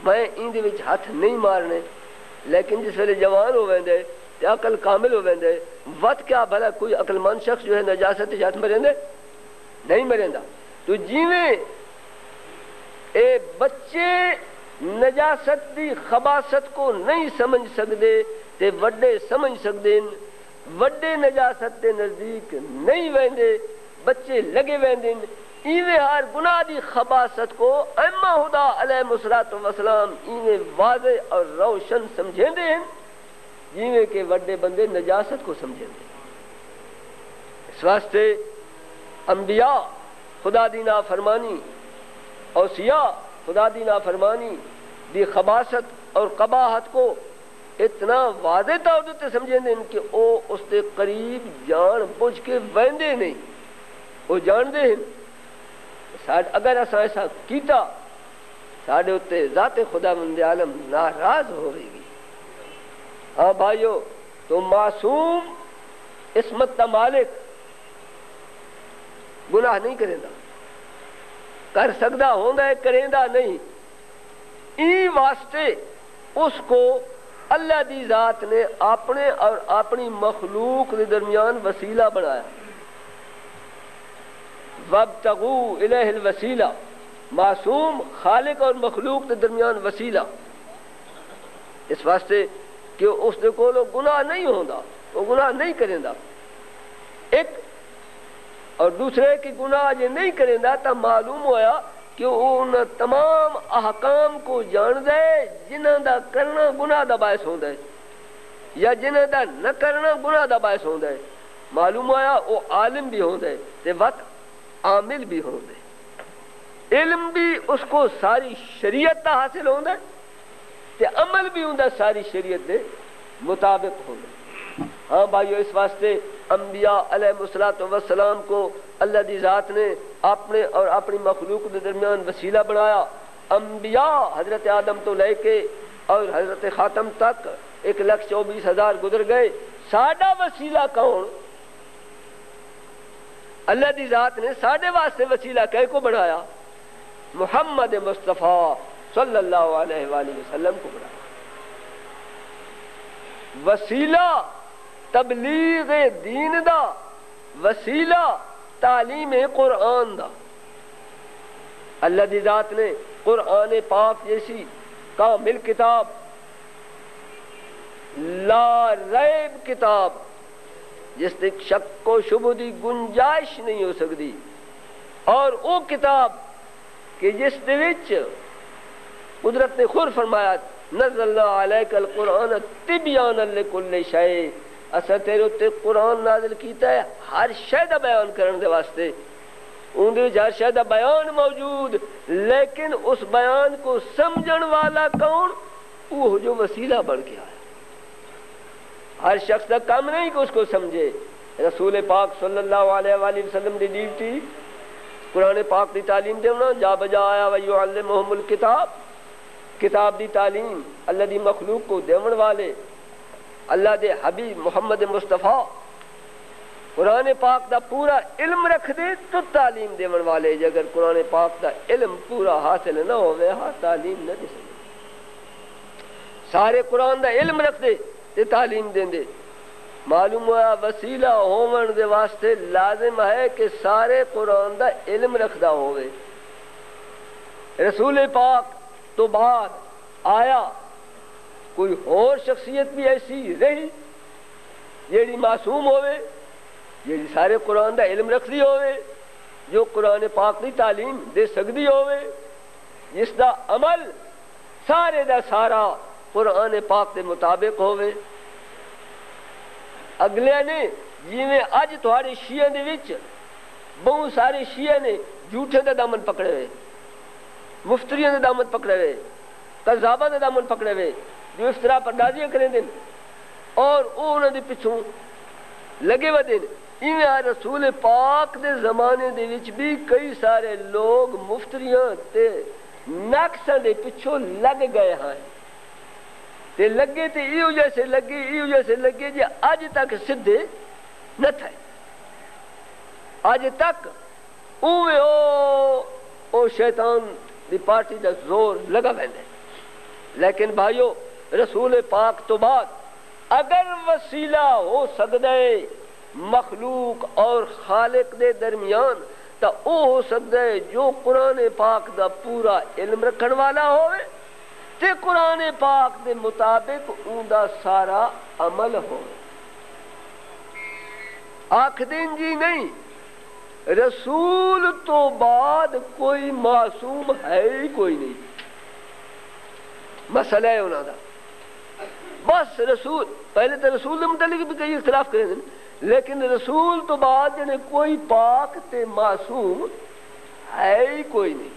میں ان دے وچ ہاتھ نہیں مارنے. لیکن جس ویلے جوان ہو ویندے تے عقل کامل ہو ویندے وقت کیا بھلا کوئی عقل مند شخص جو ہے نجاست ہاتھ مرندے نہیں مرندا. تو جیویں اے بچے نجاست دی خباثت کو نہیں سمجھ سکتے تے وڈے سمجھ سکتے, وڈے نجاست دے نزدیک نہیں ویندے بچے لگے ویندے. ایویں ہر گناہ دی خباثت کو ائمہ خدا علیہ الصلوۃ والسلام ایویں واضح اور روشن سمجھیندے ہیں جیویں کہ وڈے بندے نجاست کو سمجھیندے. اس واسطے انبیاء خدا دی نافرمانی, اوصیاء خدا دی نافرمانی دی خباثت اور قباحت کو اتنا واضح طور تے سمجھیندے ہیں کہ او اس دے قریب جان بوجھ کے ویندے نہیں, وہ جاندے ہیں اگر ایسا ایسا کیتا ساڑھے اتے ذات خداوند عالم ناراض ہوئے گی. ہاں بھائیو, تو معصوم عصمت دا مالک گناہ نہیں کریں دا, کر سکدا ہوندا ہے کریں دا نہیں. ای واسطے اس کو اللہ دی ذات نے اپنے اور اپنی مخلوق کے درمیان وسیلہ بنایا. وابتغوا الیہ الوسیلہ, معصوم خالق اور مخلوق کے درمیان وسیلہ. اس واسطے کہ اس دے کولو گناہ نہیں ہوندا, وہ گناہ نہیں کریں دا. ایک اور دوسرے کی گناہ جے نہیں کریں دا تا معلوم ہویا کہ ان تمام احکام کو جان دے جنہاں دا کرنا گناہ دا باعث ہوندا ہے یا جنہاں دا نہ کرنا گناہ دا باعث ہوندا ہے. معلوم ہویا وہ عالم بھی ہوندا ہے تے وقت عامل بھی ہوندا ہے, علم بھی اس کو ساری شریعت دا حاصل ہوندا ہے تے عمل بھی ہوندا ساری شریعت دے مطابق ہوندا ہے. ہاں بھائیو, اس واسطے انبیاء علیہ الصلوۃ والسلام کو اللہ دی ذات نے اپنے اور اپنی مخلوق کے درمیان وسیلہ بنایا. انبیاء حضرت آدم تو لے کے اور حضرت خاتم تک 1,24,000 گزر گئے. ساڈا وسیلہ کون؟ اللہ دی ذات نے ساڈے واسطے وسیلہ کہے کو بنایا؟ محمد مصطفیٰ صلی اللہ علیہ وآلہ وسلم کو بنایا. وسیلہ تبلیغ دین دا, وسیلہ تعلیم قرآن دا. اللہ دی ذات نے قرآن پاک جیسی کامل کتاب, لا ریب کتاب جس تک شک و شبہ دی گنجائش نہیں ہو سکتی, اور وہ کتاب کہ جس دے وچ قدرت نے خود فرمایا نزلنا علیک القرآن تبیانا لکل شیء, اسا تیرے تے قرآن نازل کیتا ہے ہر شے دا بیان کرن دے واسطے. ان دے ہر شے دا بیان موجود, لیکن اس بیان کو سمجھن والا کون؟ وہ جو وسیلہ بن کے آیا. ہر شخص کا کام نہیں کہ اس کو سمجھے. رسول پاک صلی اللہ علیہ وآلہ وسلم دی ڈیوٹی قرآن پاک دی تعلیم دینا, جا بجا آیا ویعلمہم الکتاب, کتاب دی تعلیم اللہ دی مخلوق کو دیون والے اللہ دے حبیب محمد مصطفیٰ قرآن پاک دا پورا علم رکھ دے تو تعلیم دیون والے. اگر قرآن پاک دا علم پورا حاصل نہ ہوئے ہاں تعلیم نہ دے سکے. سارے قرآن دا علم رکھ دے تے تعلیم دیں دے. معلوم ہوا وسیلہ ہون دے واسطے لازم ہے کہ سارے قرآن دا علم رکھدا ہوئے. رسول پاک تو بعد آیا کوئی اور شخصیت بھی ایسی رہی جیڑی معصوم ہوئے؟ جی سارے قرآن دا علم رکھدی ہوئے، جو قرآن پاک دی تعلیم دے سکدی ہوئے، جس دا عمل سارے دا سارا قرآن پاک دے مطابق ہوئے۔ اگلے نے جی میں اج تھوڑے شیعہ دے وچ بہت سارے شیعہ نے جھوٹے دا دامن پکڑے ہوئے، مفتریاں دا دامن پکڑے ہوئے، کذاباں دا دامن پکڑے ہوئے، جو افطرا پردازیاں کریں دن اور انہوں دے پچھوں لگے ہوئے دن۔ ایویں رسول پاک دے زمانے دے وچ بھی کئی سارے لوگ مفتریاں تے نقصاں دے پچھوں لگ گئے ہیں تے لگے تے ایو جیسے لگے جی اج تک سدھے نہ تھے، اج تک اوے او شیطان دی پارٹی دا زور لگا ویندا ہے۔ لیکن بھائیو رسول پاک تو بعد اگر وسیلہ ہو سکتا ہے مخلوق اور خالق دے درمیان تا او ہو سکتا ہے جو قرآن پاک دا پورا علم رکھن والا ہوئے تے قرآن پاک دے مطابق اون دا سارا عمل ہو۔ آکھ دین جی نہیں، رسول تو بعد کوئی معصوم ہے ہی کوئی نہیں، مسئلہ ہے انہوں دا بس رسول پہلے تو رسول دے متعلق بھی کئی اختلاف کریں دیں، لیکن رسول تو بعد جنے کوئی پاک تے معصوم ہے ہی کوئی نہیں۔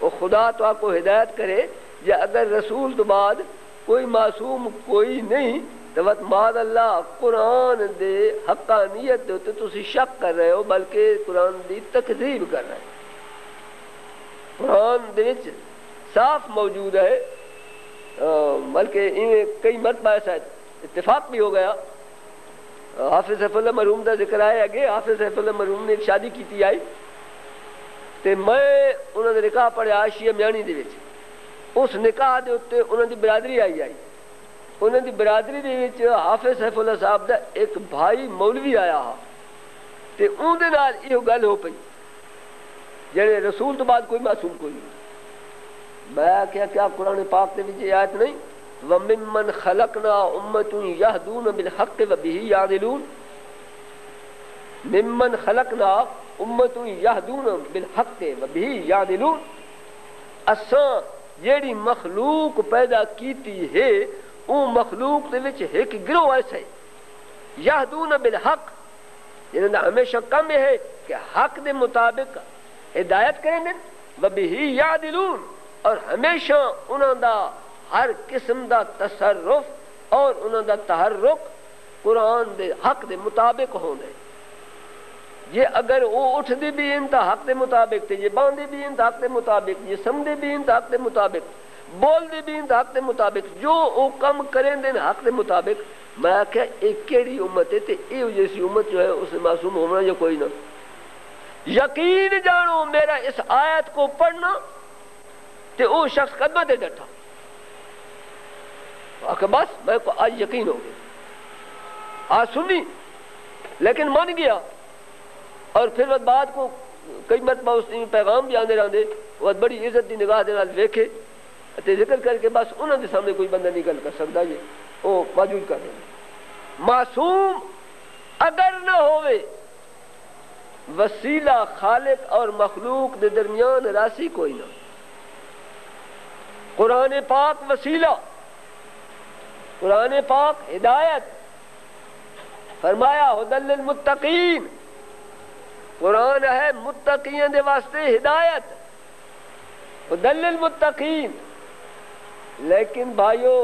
وہ خدا تو آپ کو ہدایت کرے جی اگر رسول تو بعد کوئی معصوم کوئی نہیں تو وقت معاذ اللہ قرآن دے حقانیت دے تو تسی شک کر رہے ہو، بلکہ قرآن دی تکذیب کر رہے ہو۔ قرآن دے وچ صاف موجود ہے، بلکہ کئی مرتبہ ایسا اتفاق بھی ہو گیا۔ حافظ سیف اللہ مرحوم دا ذکر آئے اگے، حافظ سیف اللہ مرحوم نے ایک شادی کیتی آئی تے میں انہوں نے نکاح پڑھیا شیعہ میانی دے وچ، اس نکاح دے اتے انہوں دی برادری آئی انہوں دی برادری دے وچ حافظ سیف اللہ صاحب دا ایک بھائی مولوی آیا ہا تے اون دے نال یہ گل ہو پئی جڑے رسول تو بعد کوئی معصوم کوئی نہیں۔ میں کیا قرآن پاک دے وچ آیت نہیں وَمِمَّنْ خَلَقْنَا أُمَّةٌ يَهْدُونَ بِالْحَقِّ وَبِهِ يَعْدِلُونَ، مِمَّنْ خَلَقْنَا أُمَّةٌ يَهْدُونَ بِالْحَقِّ وَبِهِ يَعْدِلُونَ، اساں جیڑی مخلوق پیدا کیتی ہے او مخلوق دے وچ ایک گروہ ایسا ہے یہدون بالحق، جنہاں دا ہمیشہ کم ہے کہ حق دے مطابق ہدایت کریں دیں، وَبِهِ يَعْدِلُونَ، اور ہمیشہ انہاں دا ہر قسم دا تصرف اور انہاں دا تحرک قرآن دے حق دے مطابق ہونے۔ یہ اگر وہ اٹھ دی بھی انتا حق دے مطابق تے یہ باندھی بھی انتا حق دے مطابق، یہ سمدے بھی انتا حق دے مطابق، بول دی بھی انتا حق دے مطابق، جو وہ کم کریں دیں حق دے مطابق، میں کہا ایک کیڑی امت ہے تے ایو جیسی امت جو ہے اس میں معصوم ہونا یا کوئی نہ۔ یقین جانو میرا اس آیت کو پڑھنا تے وہ شخص قدمہ دے ڈٹھا، آکھا بس میں کو آج یقین ہو گیا، آج سنی لیکن مان گیا، اور پھر وہ بات کو کئی مرتبہ اس نے پیغام بھی آنے رہے وہ بڑی عزت دی نگاہ دے نال ویکھے تے ذکر کر کے بس انہوں نے سامنے کوئی بندہ نہیں گل کر سکتا، یہ وہ موجود کر رہے ہیں۔ معصوم اگر نہ ہوئے وسیلہ خالق اور مخلوق دے درمیان راسی کوئی نہ، قرآن پاک وسیلہ، قرآن پاک ہدایت، فرمایا ھدی للمتقین، قرآن ہے متقین دے واسطے ہدایت، ھدی للمتقین۔ لیکن بھائیو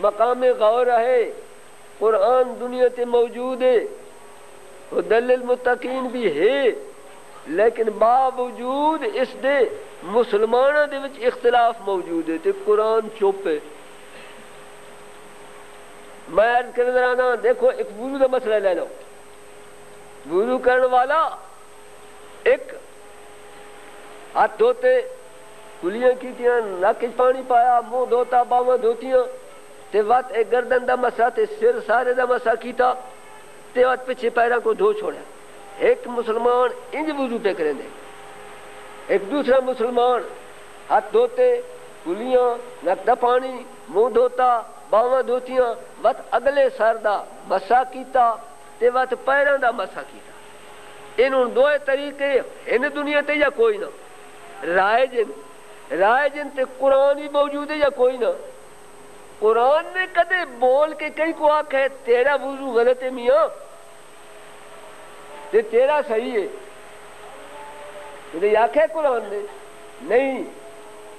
مقام غور ہے قرآن دنیا تے موجود ہے، ھدی للمتقین بھی ہے، لیکن باوجود اس دے مسلمانوں دے وچ اختلاف موجود ہے تے قرآن چپ ہے۔ میں عرض کرنے درانا دیکھو ایک وضو دا مسئلہ لے لو، وضو کرنے والا ایک ہاتھ دھوتے، کلیاں کیتیاں، نک پانی پایا، منہ دھوتا، باواں دھوتیاں تے وقت ایک گردن دا مسا تے سر سارے دا مسا کیتا تے وقت پچھے پیراں کو دھو چھوڑا۔ ایک مسلمان انج وضو پہ کریں دے، ایک دوسرا مسلمان ہاتھ دھوتے، کلیاں، نک دا پانی، منہ دھوتا، باواں دھوتیاں، وقت اگلے سر دا مسا کیتا تے وقت پیراں دا مسا کیتا انہوں دوئے طریقے ان دنیا تے یا کوئی نہ رائے جن تے قرآن ہی موجود ہے یا کوئی نہ قرآن نے کدے بول کے کہیں کو آکھے تیرا وضو غلط ہے میاں تے تیرا صحیح ہے تے آکھے قرآن نے نہیں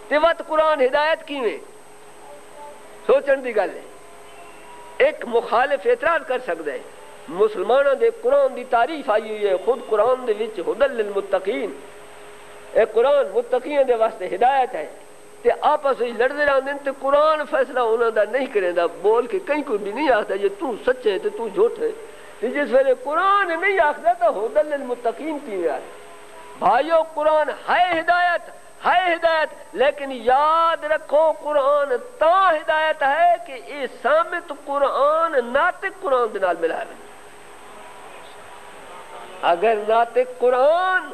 تے وقت قرآن ہدایت کیویں سوچن دی گل ہے ایک مخالف اعتراض کر سکتا ہے مسلمانوں دے قرآن دی تعریف آئی ہوئی ہے خود قرآن دے وچ ہدی للمتقین اے قرآن متقین دے واسطے ہدایت ہے تے آپس وچ لڑدے رہندے تے قرآن فیصلہ انہاں دا نہیں کریندا بول کے کہیں کوئی بھی نہیں آکھدا جے تو سچے تے تو جھوٹا ہے تے جس ویلے قرآن نہیں آکھدا تے ہدی للمتقین کیویں آ بھائیو قرآن ہے ہدایت لیکن یاد رکھو قرآن تا ہدایت ہے کہ یہ سامت قرآن ناطق قرآن دے نال ملا ہے اگر ناطق قرآن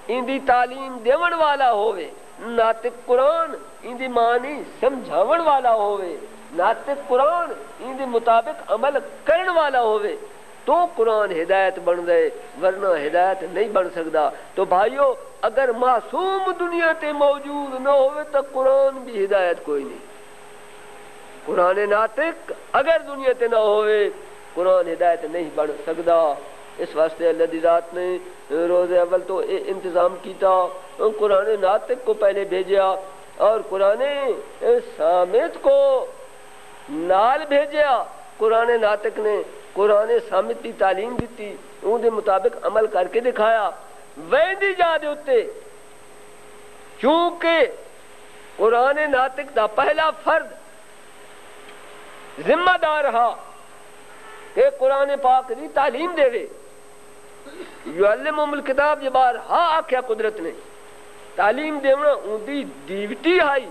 ان دی تعلیم دیون والا ہوئے ناطق قرآن ان دی معنی سمجھاون والا ہوئے ناطق قرآن ان دی مطابق عمل کرن والا ہوئے تو قرآن ہدایت بن گئے ورنہ ہدایت نہیں بن سکتا تو بھائیو اگر معصوم دنیا تے موجود نہ ہوئے تو قرآن بھی ہدایت کوئی نہیں قرآن ناطق اگر دنیا تے نہ ہوئے قرآن ہدایت نہیں بن سکتا اس واسطے اللہ دی ذات نے روز اول تو انتظام کیتا قرآن ناطق کو پہلے بھیجیا اور قرآن سامت کو نال بھیجیا قرآن ناطق نے قرآن سامت کی تعلیم دیتی ان دے مطابق عمل کر کے دکھایا ویندی جا دے اتے چونکہ قرآن ناطق دا پہلا فرد ذمہ دار رہا کہ قرآن پاک دی تعلیم دے وے یعلمہم الکتاب جبار ہاں آکھیا قدرت نے تعلیم دیونا ان دی ڈیوٹی آئی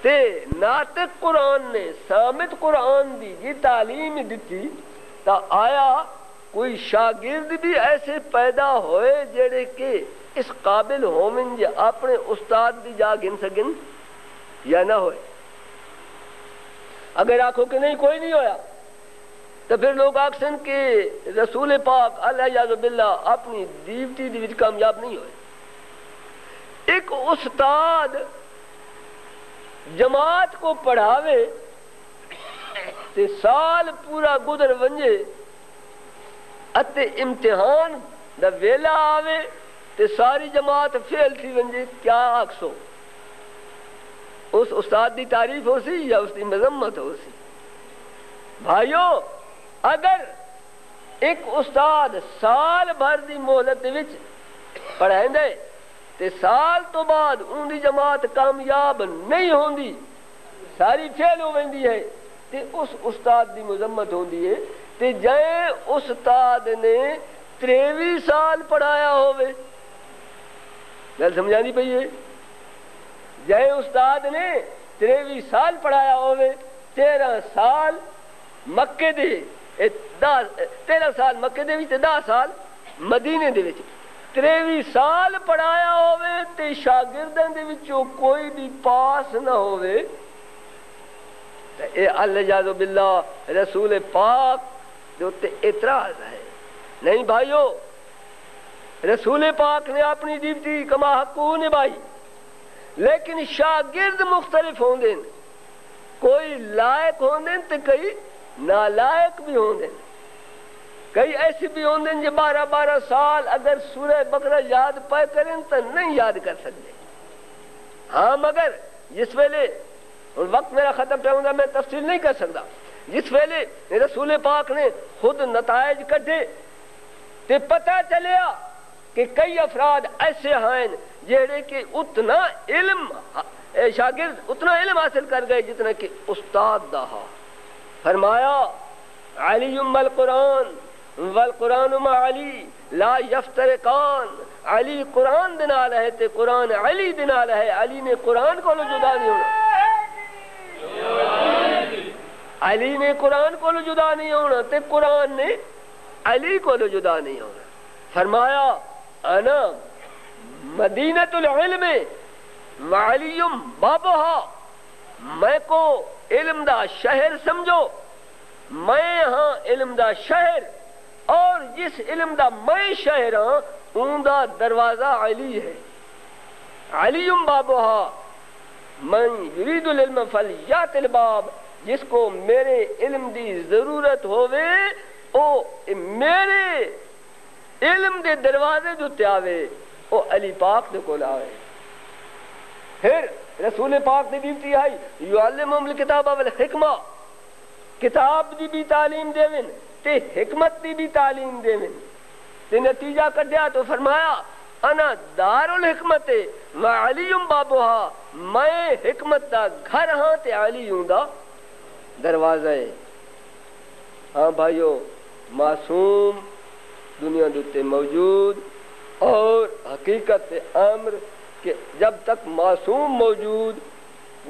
تے ناطق قرآن نے سامت قرآن دی یہ تعلیم دیتی تا آیا کوئی شاگرد بھی ایسے پیدا ہوئے جڑے کہ اس قابل ہومن جے اپنے استاد دی جا گن سکن یا نہ ہوئے اگر آنکھوں کہ نہیں کوئی نہیں ہویا تو پھر لوگ آکسن کہ رسول پاک علیہ باللہ اپنی ڈیوٹی دی وچ کامیاب نہیں ہوئے ایک استاد جماعت کو پڑھاوے تے سال پورا گزر ونجے اتے امتحان دا ویلا آوے تے ساری جماعت فیل تھی ونجے کیا آکسو اس استاد دی تعریف ہو سی یا اس دی مذمت ہو سی بھائیو اگر ایک استاد سال بھر دی مہلت وچ پڑھائیں دے تے سال تو بعد ان دی جماعت کامیاب نہیں ہوندی ساری فیل ہو ویندی ہے تے اس استاد دی مذمت ہوندی ہے تے جائیں استاد نے 23 سال پڑھایا ہوئے گل سمجھانی پئی ہے جائیں استاد نے 23 سال پڑھایا ہوئے 13 سال مکے دے 13 سال مکے دے وچ 10 سال مدینے دے وچ 23 سال پڑھایا ہوئے تے شاگرداں دے وچوں کوئی بھی پاس نہ ہوئے تے اے الجاذ باللہ رسول پاک جو تے اعتراض ہے نہیں بھائیو رسول پاک نے اپنی ڈیوٹی کما حقو نبھائی لیکن شاگرد مختلف ہوندے کوئی لائق ہوندے تے کئی نالائق بھی ہوندے کئی ایسی بھی ہوندے جو 12 سال اگر سورہ بقرہ یاد پائے کریں تو نہیں یاد کر سکتے ہاں مگر جس ویلے وقت میرا ختم پہ ہوندہ میں تفصیل نہیں کر سکتا جس ویلے رسول پاک نے خود نتائج کٹھے تے پتہ چلیا کہ کئی افراد ایسے ہیں جہے کہ اتنا علم شاگرد اتنا علم حاصل کر گئے جتنا کہ استاد دا فرمایا علی القرآن والقرآن مع علی لا یفترقان علی قرآن دنا رہے تے قرآن علی دنا رہے علی نے قرآن کو جدا نہیں ہونا علی نے قرآن کو جدا نہیں ہونا تے قرآن نے علی کو جدا نہیں ہونا فرمایا انا مدینۃ العلم وعلی بابها میں کو علم دا شہر سمجھو میں ہاں علم دا شہر اور جس علم دا میں شہر ہاں اون دا دروازہ علی ہے علی بابوہا من یرید العلم فلیات الباب جس کو میرے علم دی ضرورت ہوئے او میرے علم دے دروازے جو تیاوے او علی پاک دے کو لاوے پھر رسول پاک نے دیتی آئی یعلمہم الکتاب والحکمہ کتاب دی بھی تعلیم دیون تے حکمت دی بھی تعلیم دیون تے نتیجہ کر دیا تو فرمایا انا دار الحکمت و علی بابوہا میں حکمت دا گھر ہاں تے علی ہوں دا دروازہ ہے ہاں بھائیو معصوم دنیا دوتے موجود اور حقیقت امر کہ جب تک معصوم موجود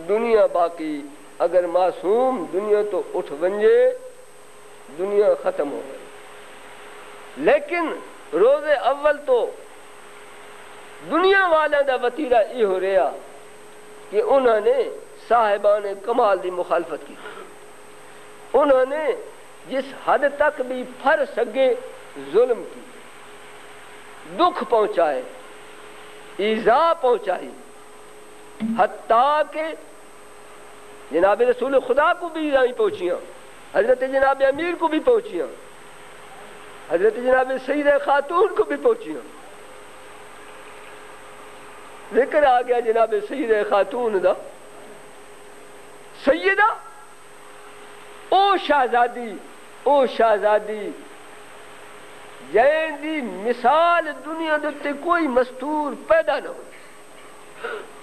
دنیا باقی اگر معصوم دنیا تو اٹھ ونجے دنیا ختم ہو گئی لیکن روز اول تو دنیا والا دا وطیرہ یہ ہو رہا کہ انہوں نے صاحبان کمال دی مخالفت کی انہوں نے جس حد تک بھی پھر سکے ظلم کی دکھ پہنچائے ایذا پہنچائی حتیٰ کہ جناب رسول خدا کو بھی ایذائیں پہنچیاں حضرت جناب امیر کو بھی پہنچیاں حضرت جناب سید خاتون کو بھی پہنچیاں ذکر آ گیا جناب سید خاتون دا سیدہ او شہزادی جین دی مثال دنیا دیتے کوئی مستور پیدا نہ ہو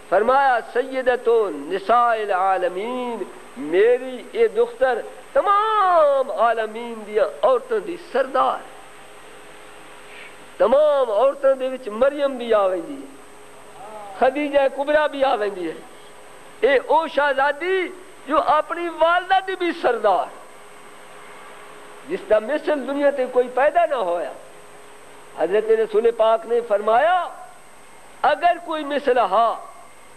فرمایا سیدتو نساء العالمین میری اے دختر تمام عالمین دیا عورتوں دی سردار تمام عورتوں دے وچ مریم بھی آویں دی خدیجہ کبریٰ بھی آویں دی ہے اے او شہزادی جو اپنی والدہ دی بھی سردار جس کا مثل دنیا تے کوئی پیدا نہ ہویا حضرت رسول پاک نے فرمایا اگر کوئی مثل ہا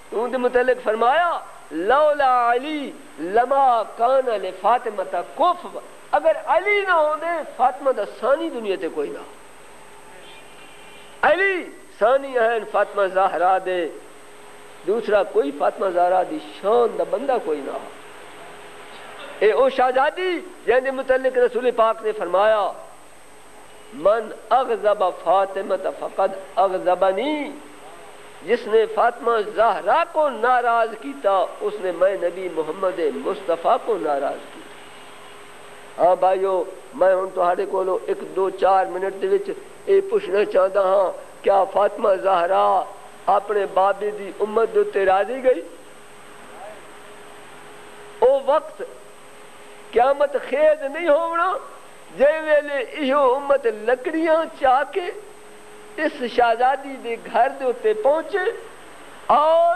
تو ان کے متعلق فرمایا لولا علی لما کان لفاطمہ کف اگر علی نہ ہو دے فاطمہ دا ثانی دنیا تے کوئی نہ علی ثانی اہن فاطمہ زہرا دے دوسرا کوئی فاطمہ زہرا دی شان دا بندہ کوئی نہ ہو اے او شہزادی جن متعلق رسول پاک نے فرمایا من اغضب فاطمہ فقد اغضبنی جس نے فاطمہ زہرا کو ناراض کیتا اس نے میں نبی محمد مصطفیٰ کو ناراض کیتا ہاں بھائیو میں ہن تہاڈے کولو 1-2-4 منٹ دے وچ اے پوچھنا چاہتا ہاں کیا فاطمہ زہرا اپنے بابے دی امت دے تے راضی گئی او وقت قیامت خیز نہیں ہونا جے ویلے ایہو امت لکڑیاں چاہ کے اس شہزادی دے گھر دے اتے پہنچے اور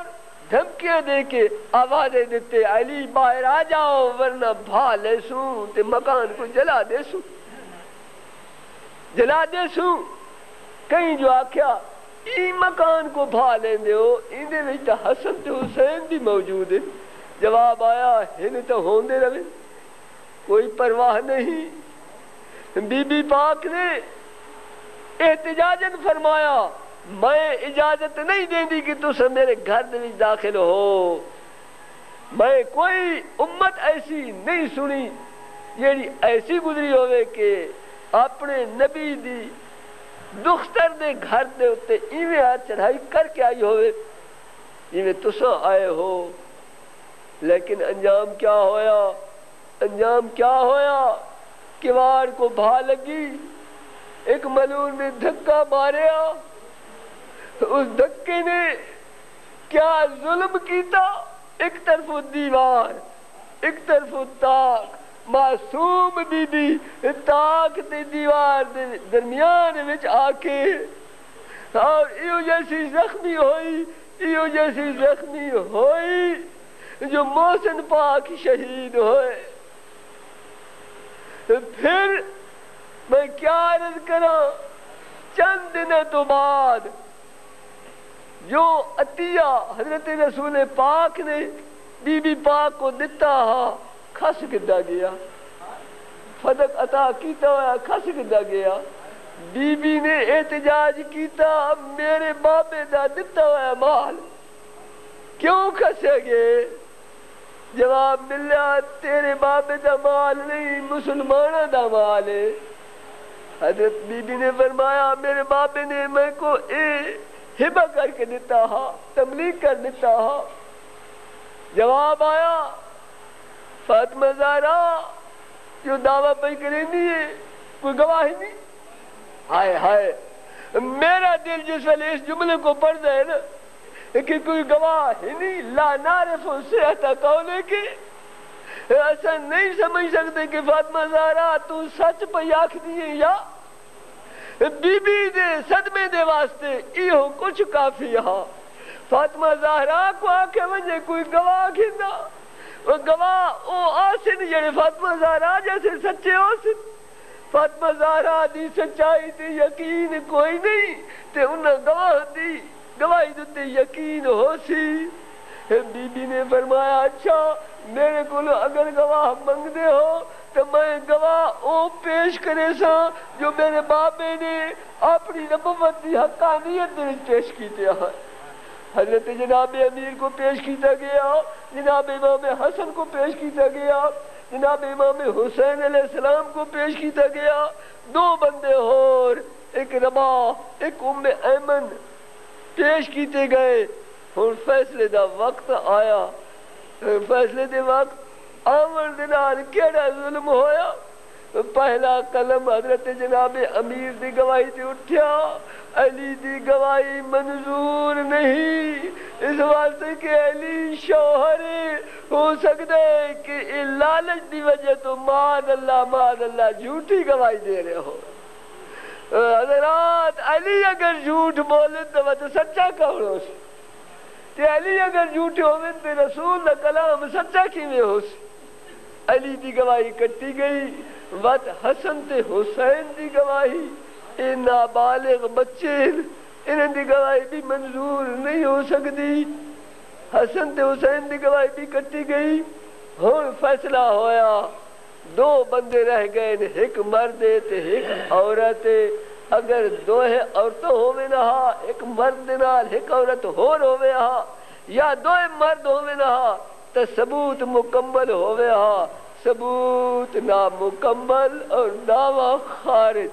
دھمکیاں دے کے آوازیں دیتے علی باہر آ جاؤ ورنہ بھا لے سوں تے مکان کو جلا دے سوں کہیں جو آکھیا ای مکان کو بھا لیں دے ہو اندے وچ تے حسن تے حسین بھی موجود ہے جواب آیا ہن تے ہوندے رہے کوئی پرواہ نہیں بی بی پاک نے احتجاجن فرمایا میں اجازت نہیں دیندی کہ تُس میرے گھر دے وچ داخل ہو میں کوئی امت ایسی نہیں سنی جیڑی ایسی گزری ہوئے کہ اپنے نبی دی دختر دے گھر دے اتے ایویں ہاتھ چڑھائی کر کے آئی ہوئے ایویں تساں آئے ہو لیکن انجام کیا ہویا کیوار کو بھا لگی ایک ملعون نے دھکا ماریا اس دھکے نے کیا ظلم کیتا ایک طرف دیوار ایک طرف تاک معصوم بی بی تاک تے دیوار دے درمیان وچ آ کے اور ایو جیسی زخمی ہوئی جو محسن پاک شہید ہوئے پھر میں کیا عرض کرا چند دنوں تو بعد جو عطیہ حضرت رسول پاک نے بی بی پاک کو دیتا ہا کھس گدا گیا فتق عطا کیتا ہوا کھسک دا گیا بی بی نے احتجاج کیتا میرے بابے دا دتا ہوا مال کیوں کھسے گئے جواب ملیا تیرے بابے دا مال نہیں مسلمانہ دا مال ہے حضرت بی بی نے فرمایا میرے بابے نے میں کو ہبہ کر کے دیتا ہا تبلیغ کر دیتا ہا جواب آیا فاطمہ زہرا جو دعویٰ پہ کریں ہے کوئی گواہی نہیں ہائے ہائے میرا دل جس والے اس جملے کو پڑھ دے نا کہ کوئی گواہ ہی نہیں لا نعرف صحت قولے کی ایسا نہیں سمجھ سکتے کہ فاطمہ زہرا تو سچ پہ آکھ دیئے یا بی بی دے صدمے دے واسطے ایہو کچھ کافی ہاں فاطمہ زہرا کو آکھے وجہ کوئی گواہ گھندا وہ گواہ او آسن جڑے فاطمہ زہرا جیسے سچے آسن فاطمہ زہرا دی سچائی تے یقین کوئی نہیں تے انہاں گواہ دی گواہی دیتے یقین ہو سی بی بی نے فرمایا اچھا میرے کو اگر گواہ منگ دے ہو تو میں گواہ او پیش کرے سا جو میرے بابے نے اپنی نبوت دی حقانیت میں پیش کیتے ہیں حضرت جناب امیر کو پیش کیتا گیا جناب امام حسن کو پیش کیتا گیا جناب امام حسین علیہ السلام کو پیش کیتا گیا دو بندے اور ایک رباح ایک ام ایمن پیش کیتے گئے اور فیصلے دا وقت آیا فیصلے دے وقت آمن دنال کیڑا ظلم ہویا پہلا قلم حضرت جناب امیر دی گواہی تے اٹھیا علی دی گواہی منظور نہیں اس واسطے کہ علی شوہر ہو سکتا ہے کہ لالچ دی وجہ تو معاذ اللہ جھوٹی گواہی دے رہے ہو حضرات علی اگر جھوٹ بولے تو وہ تو سچا کون ہو سی تے علی اگر جھوٹ ہوئے تو رسول دا کلام سچا کیویں ہو سی علی دی گواہی کٹی گئی وقت حسن تے حسین دی گواہی اے نابالغ بچے انہاں دی گواہی بھی منظور نہیں ہو سکتی حسن تے حسین دی گواہی بھی کٹی گئی ہن فیصلہ ہویا دو بندے رہ گئے ایک مرد تے ایک عورت اگر دو عورتوں ہوئے نہا ایک مرد نال ایک عورت ہور ہوئے ہا یا دو مرد ہوئے نہا تو ثبوت مکمل ہوئے ہا ثبوت نامکمل اور دعویٰ خارج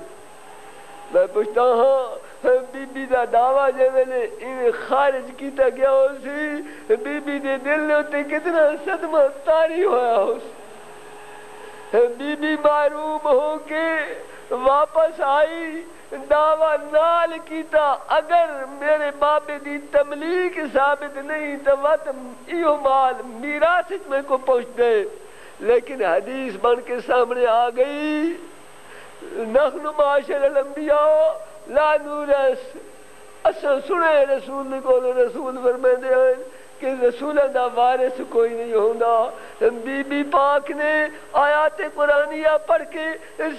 میں پوچھتا ہوں بی بی دا دعویٰ جے ویلے انہیں خارج کیتا گیا ہو سی بی بی دے دل نے ہوتے کتنا صدمہ تاری ہویا ہو سی بی بی معروم ہو کے واپس آئی دعویٰ نال کیتا اگر میرے بابے دی تملیغ ثابت نہیں تو وقت ایو مال میراث میں کو پہنچ دے لیکن حدیث بن کے سامنے آ گئی نحن معاشر الانبیاء لا نورث اساں سنے رسول کو رسول فرماندے ہیں کہ رسول دا وارث کوئی نہیں ہوندا بی بی پاک نے آیات قرآنیہ پڑھ کے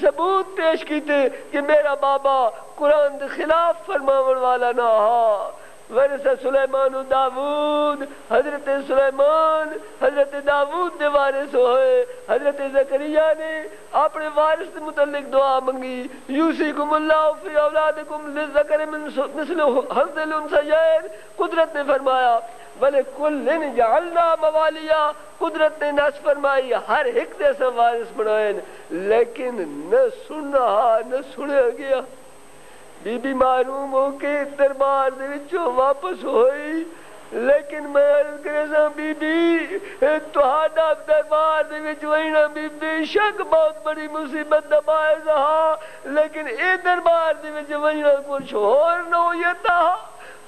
ثبوت پیش کیتے کہ میرا بابا قرآن دے خلاف فرماون والا نہ ہا ورثہ سلیمان و داود حضرت سلیمان حضرت داود دے وارث ہوئے حضرت زکریا نے اپنے وارث سے متعلق دعا منگی یوسیکم اللہ فی اولادکم للذکر مثل حظ الانثیین قدرت نے فرمایا وَلِكُلٍّ جَعَلْنَا مَوَالِيَا قدرت نے نص فرمائی ہر ایک جیسا وارث بنائیں لیکن نہ سننا نہ سنیا گیا بی بی معلوم ہو کے دربار دے وچوں واپس ہوئی لیکن میں عرض کرے سا بی بی تہاڈا دربار دے وچ وینا بھی بے شک بہت بڑی مصیبت دا باعث ہا لیکن اے دربار دے وچ وینا کچھ ہور نہ ہوتا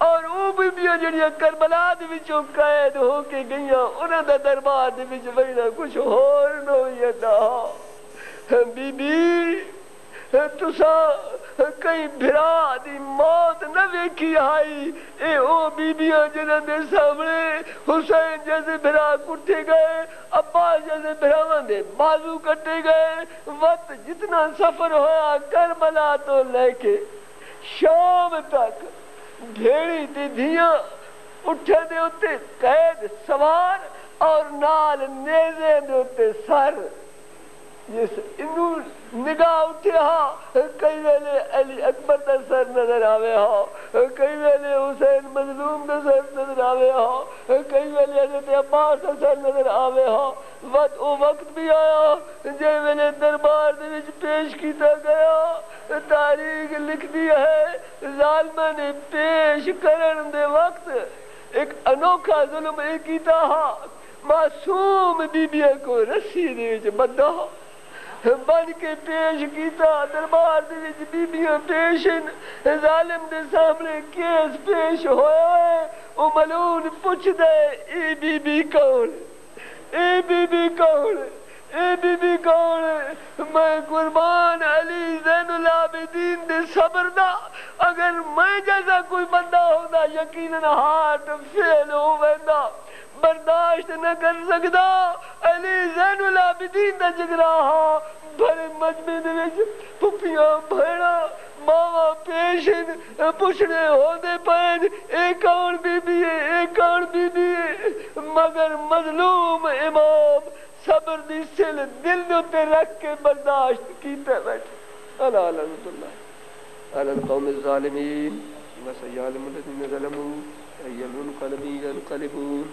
اور وہ بھی جڑیاں کربلا دے وچوں قید ہو کے گئیاں انہاں دا دربار دے وچ وینا کچھ ہور نہ ہوتا بی بی تساں کئی بھرا دی موت نہ ویکھی آئی اے او بیبیاں جنہاں دے سامنے حسین جیسے بھرا کٹے گئے عباس جیسے بھراواں دے بازو کٹے گئے وقت جتنا سفر ہوا کربلا تو لے کے شام تک بھیڑی دی دھیاں اٹھے دے ہوتے قید سوار اور نال نیزے دے ہوتے سر جس انہوں نگاہ اٹھے ہاں کئی ویلے علی اکبر دا سر نظر آوے ہاں کئی ویلے حسین مظلوم دا سر نظر آوے ہاں کئی ویلے حضرت عباس دا سر نظر آوے ہاں او وقت بھی آیا جے ویلے دربار دے وچ پیش کیتا گیا تاریخ لکھ دی ہے ظالمہ نے پیش کرن دے وقت ایک انوکھا ظلم ایک کیتا ہاں معصوم بی بی کو رسی دے وچ بندہ بن کے پیش کیتا دربار دے وچ بیبیاں پیش ظالم دے سامنے کیس پیش ہویا ہے او ملعون پوچھ دے اے بی بی کون اے بی بی کون اے بی بی کون میں قربان علی زین العابدین دے صبر دا اگر میں جیسا کوئی بندہ ہوتا یقیناً ہاتھ فیل ہو ویندا برداشت نہ کر سکتا علی زین العابدین دا جگرا ہاں بھرے مجمع دے وچ پھپھیاں بھیڑا ماواں پیشن پچھڑے ہوندے پین اے کون بی بی ہے اے کون بی بی ہے مگر مظلوم امام صبر دی سل دل دے تے رکھ کے برداشت کیتے بیٹھے الا لعنت اللہ علی القوم الظالمین وسيعلم الذين ظلموا أي المنقلب ينقلبون